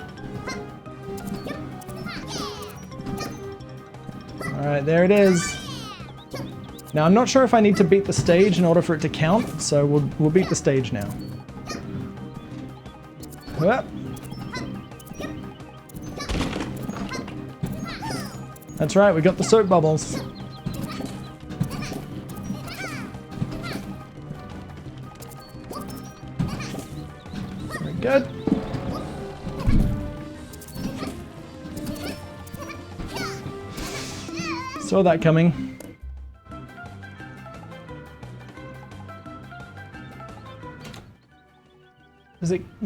Alright, there it is. Now I'm not sure if I need to beat the stage in order for it to count, so we'll beat the stage now. Yep. That's right, we got the soap bubbles. Very good. Saw that coming.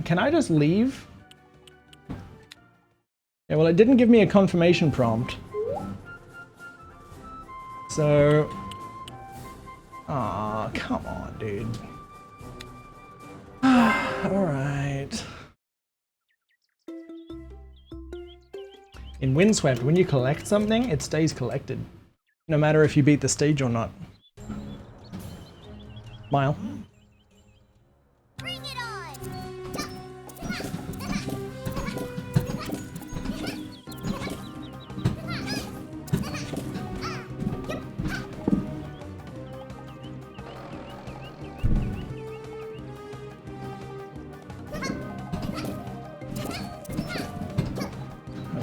Can I just leave? Yeah, well, it didn't give me a confirmation prompt. So... Aw, come on, dude. Alright. In Windswept, when you collect something, it stays collected. No matter if you beat the stage or not. Smile. Bring it on!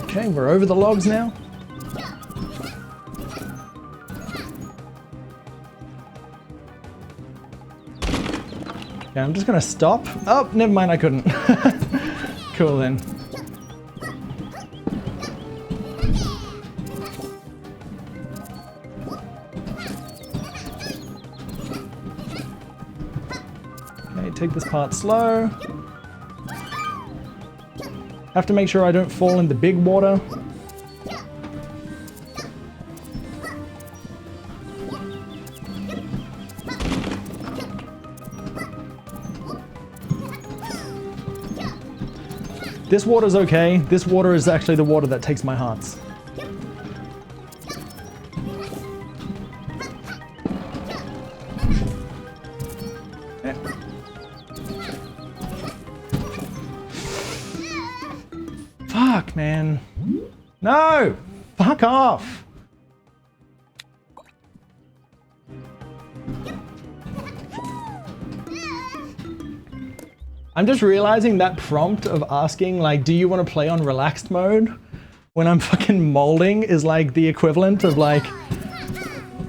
Okay, we're over the logs now. Okay, I'm just gonna stop. Oh, never mind, I couldn't. Cool then. Okay, take this part slow. Have to make sure I don't fall in the big water. This water's okay. This water is actually the water that takes my hearts. Fuck, man. No! Fuck off! I'm just realizing that prompt of asking, like, do you want to play on relaxed mode when I'm fucking molding is like the equivalent of like,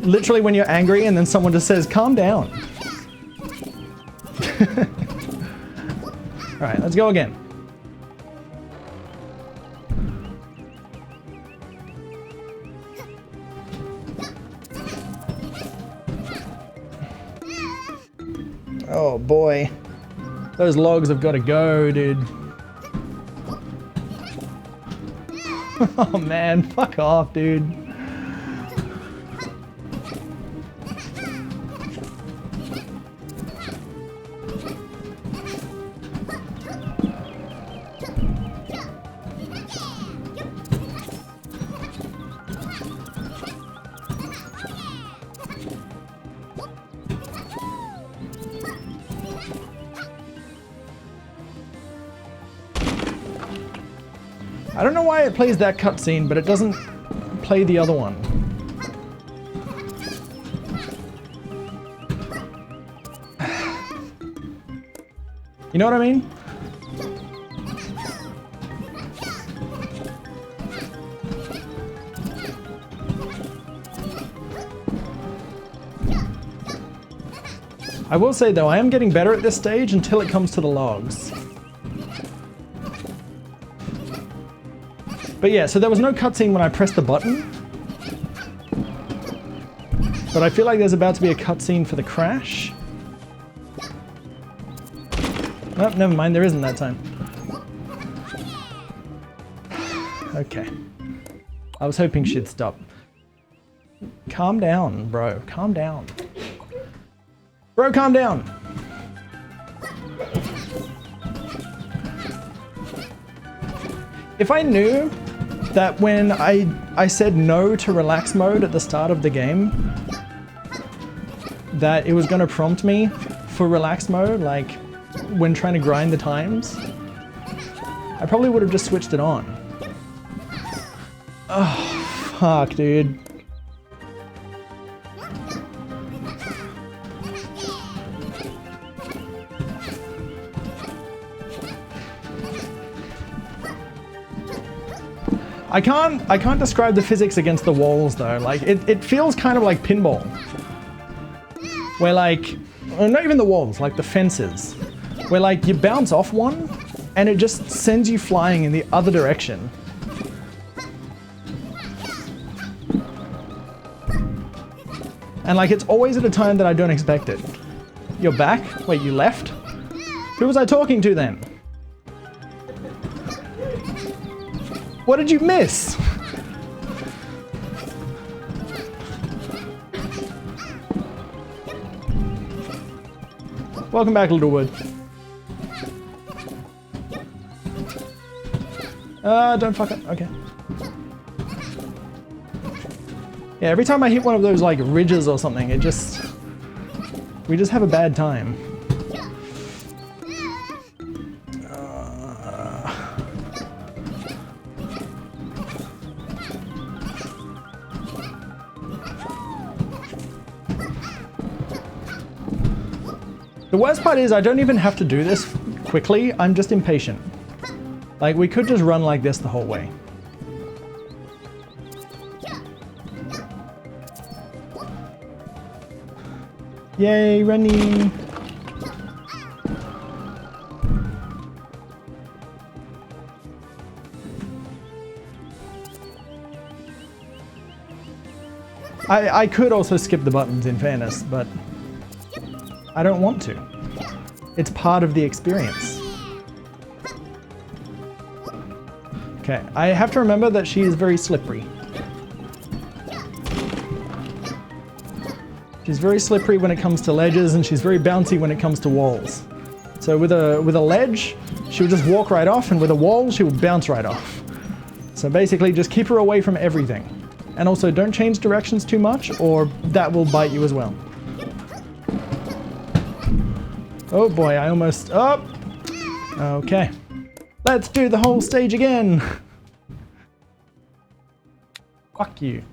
literally when you're angry and then someone just says, calm down. Alright, let's go again. Oh boy. Those logs have got to go, dude. Oh man, fuck off, dude. I don't know why it plays that cutscene, but it doesn't play the other one. You know what I mean? I will say though, I am getting better at this stage until it comes to the logs. But yeah, so there was no cutscene when I pressed the button. But I feel like there's about to be a cutscene for the crash. Nope, never mind, there isn't that time. Okay. I was hoping she'd stop. Calm down, bro. Calm down. Bro, calm down. If I knew that when I said no to relax mode at the start of the game, that it was going to prompt me for relax mode, like when trying to grind the times, I probably would have just switched it on. Oh, fuck, dude. I can't describe the physics against the walls though. Like it feels kind of like pinball. Where like, not even the walls, like the fences. Where like you bounce off one and it just sends you flying in the other direction. And like it's always at a time that I don't expect it. You're back? Wait, you left? Who was I talking to then? What did you miss? Welcome back, Littlewood. Don't fuck up. Okay. Yeah, every time I hit one of those like ridges or something, it just... we just have a bad time. The worst part is I don't even have to do this quickly, I'm just impatient. Like, we could just run like this the whole way. Yay, running! I could also skip the buttons in fairness, but I don't want to. It's part of the experience. Okay, I have to remember that she is very slippery. She's very slippery when it comes to ledges, and she's very bouncy when it comes to walls. So with a ledge, she would just walk right off, and with a wall, she would bounce right off. So basically, just keep her away from everything. And also, don't change directions too much, or that will bite you as well. Oh boy, I almost... oh! Okay. Let's do the whole stage again! Fuck you.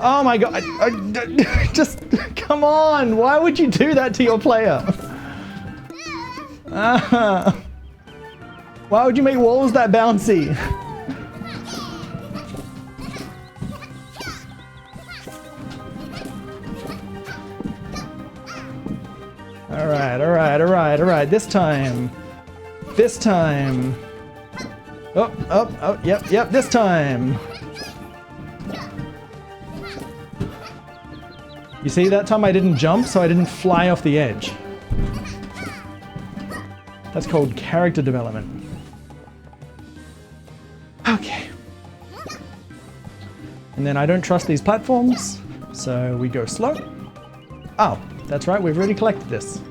Oh my god, just, come on, why would you do that to your player? Why would you make walls that bouncy? Alright, this time. Oh, yep, this time. You see, that time I didn't jump, so I didn't fly off the edge. That's called character development. Okay. And then I don't trust these platforms, so we go slow. Oh, that's right, we've already collected this.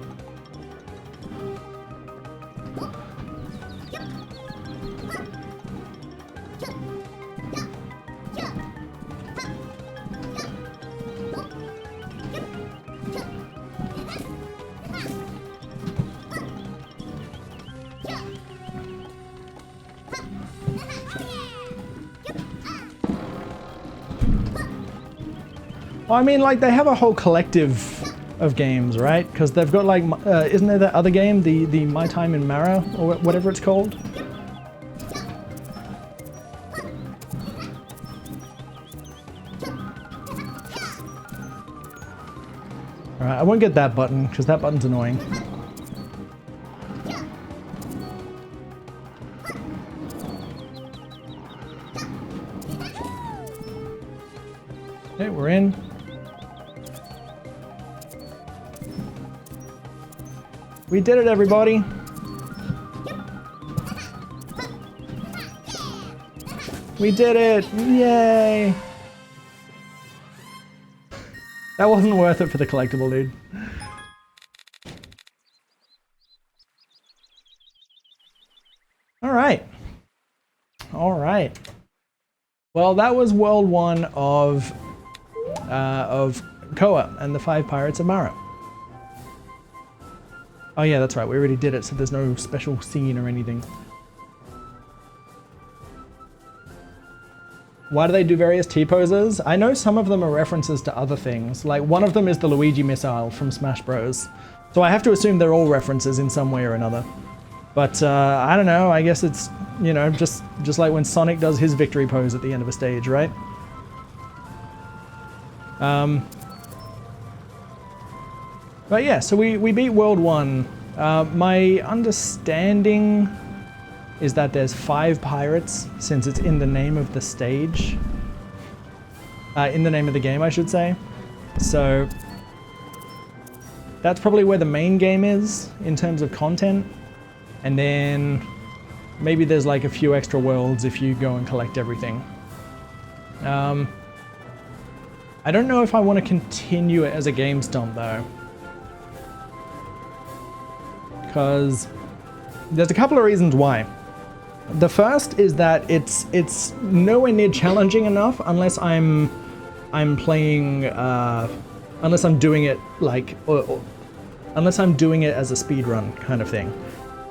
Well, I mean, like, they have a whole collective of games, right? Because they've got, like, isn't there that other game, the My Time in Marrow, or whatever it's called? Alright, I won't get that button, because that button's annoying. Okay, we're in. We did it, everybody! We did it! Yay! That wasn't worth it for the collectible, dude. Alright. Alright. Well, that was World 1 of Koa and the 5 Pirates of Marrow. Oh yeah, that's right, we already did it, so there's no special scene or anything. Why do they do various T-poses? I know some of them are references to other things. Like, one of them is the Luigi missile from Smash Bros. So I have to assume they're all references in some way or another. But, I don't know, I guess it's, you know, just like when Sonic does his victory pose at the end of a stage, right? But yeah, so we beat World 1. My understanding is that there's 5 pirates, since it's in the name of the stage. In the name of the game, I should say. So that's probably where the main game is, in terms of content. And then maybe there's like a few extra worlds if you go and collect everything. I don't know if I want to continue it as a GameStomp though. Because there's a couple of reasons why. The first is that it's nowhere near challenging enough unless I'm playing unless I'm doing it like unless I'm doing it as a speedrun kind of thing,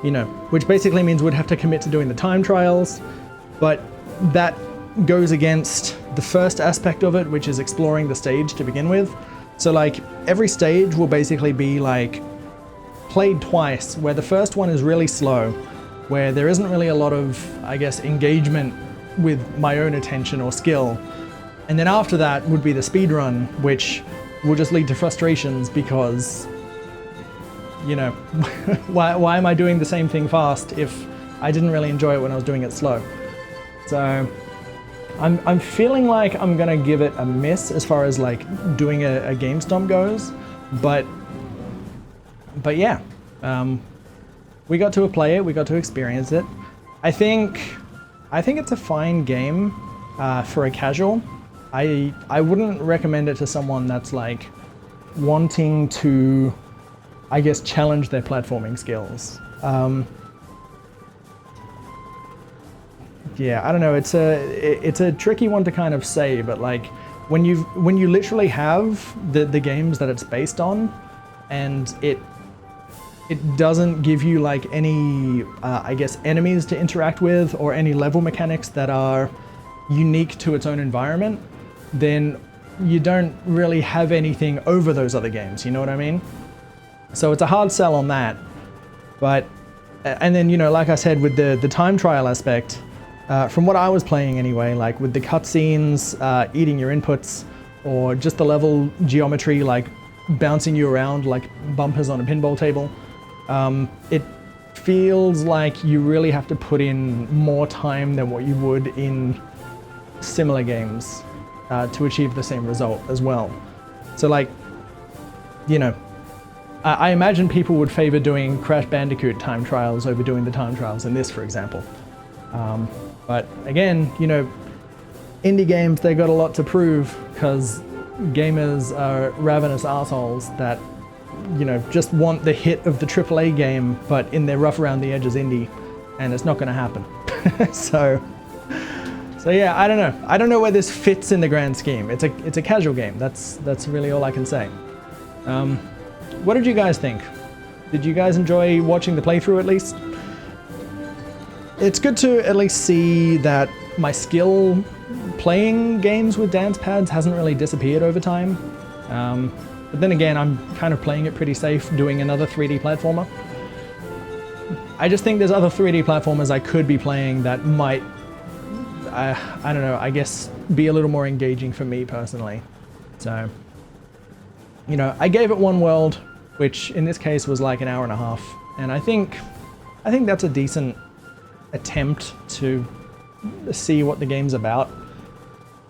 you know, which basically means we'd have to commit to doing the time trials, but that goes against the first aspect of it, which is exploring the stage to begin with. So like every stage will basically be like played twice, where the first one is really slow, where there isn't really a lot of, I guess, engagement with my own attention or skill. And then after that would be the speed run, which will just lead to frustrations because, you know, why am I doing the same thing fast if I didn't really enjoy it when I was doing it slow? So I'm feeling like I'm gonna give it a miss as far as like doing a GameStomp goes, but yeah. We got to play it, we got to experience it. I think it's a fine game for a casual. I wouldn't recommend it to someone that's like wanting to, I guess, challenge their platforming skills. Yeah, I don't know. It's a tricky one to kind of say, but like when you literally have the games that it's based on, and it doesn't give you like any, I guess, enemies to interact with or any level mechanics that are unique to its own environment, then you don't really have anything over those other games, you know what I mean? So it's a hard sell on that. But, and then, you know, like I said, with the time trial aspect, from what I was playing anyway, like with the cutscenes, eating your inputs, or just the level geometry, like bouncing you around like bumpers on a pinball table, it feels like you really have to put in more time than what you would in similar games to achieve the same result as well. So like, you know, I imagine people would favor doing Crash Bandicoot time trials over doing the time trials in this, for example. But again, you know, indie games, they got a lot to prove because gamers are ravenous assholes that, you know, just want the hit of the AAA game, but in their rough around the edges indie, and it's not going to happen. So yeah, I don't know. I don't know where this fits in the grand scheme. It's a casual game. That's really all I can say. What did you guys think? Did you guys enjoy watching the playthrough at least? It's good to at least see that my skill playing games with dance pads hasn't really disappeared over time. But then again, I'm kind of playing it pretty safe, doing another 3D platformer. I just think there's other 3D platformers I could be playing that might, I don't know, I guess be a little more engaging for me personally. So, you know, I gave it one world, which in this case was like an hour and a half. And I think that's a decent attempt to see what the game's about.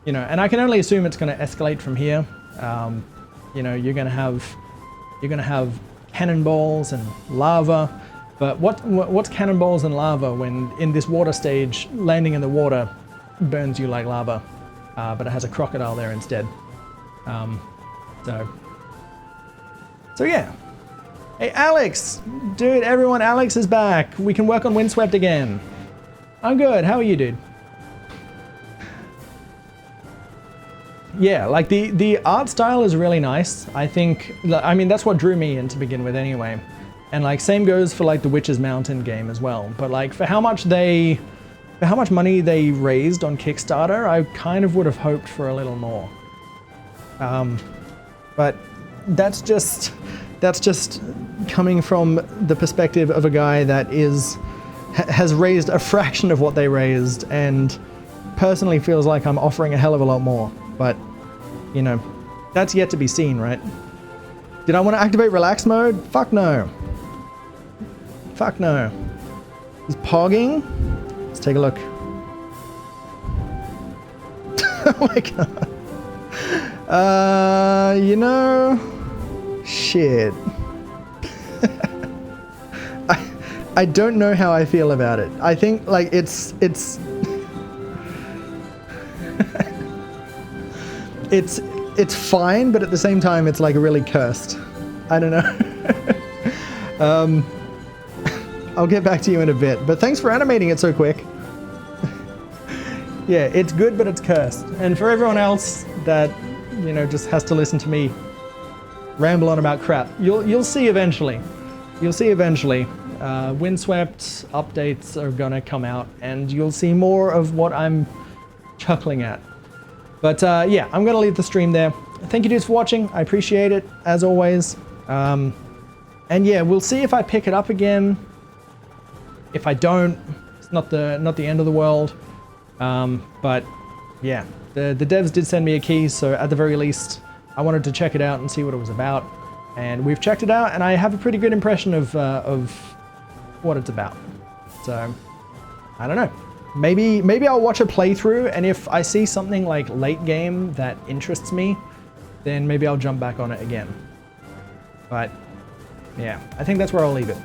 You know, and I can only assume it's going to escalate from here. You know, you're gonna have cannonballs and lava, but what's cannonballs and lava when in this water stage landing in the water burns you like lava, but it has a crocodile there instead. So yeah. Hey Alex, dude, everyone, Alex is back. We can work on Windswept again. I'm good. How are you, dude? Yeah, like the art style is really nice. I think, I mean, that's what drew me in to begin with anyway. And like same goes for like the Witch's Mountain game as well. But like for how much money they raised on Kickstarter, I kind of would have hoped for a little more. But that's just coming from the perspective of a guy that has raised a fraction of what they raised and personally feels like I'm offering a hell of a lot more. But, you know, that's yet to be seen, right? Did I want to activate relax mode? Fuck no. Fuck no. Is pogging? Let's take a look. Oh my god. You know, shit. I don't know how I feel about it. I think like it's it's fine, but at the same time it's like really cursed. I don't know. I'll get back to you in a bit, but thanks for animating it so quick. Yeah, it's good, but it's cursed. And for everyone else that, you know, just has to listen to me ramble on about crap, you'll see eventually. You'll see eventually. Windswept updates are gonna come out, and you'll see more of what I'm chuckling at. But yeah, I'm gonna leave the stream there. Thank you dudes for watching. I appreciate it, as always. And yeah, we'll see if I pick it up again. If I don't, it's not the end of the world. But yeah, the devs did send me a key, so at the very least, I wanted to check it out and see what it was about. And we've checked it out, and I have a pretty good impression of what it's about. So, I don't know. Maybe I'll watch a playthrough, and if I see something like late game that interests me, then maybe I'll jump back on it again. But yeah, I think that's where I'll leave it.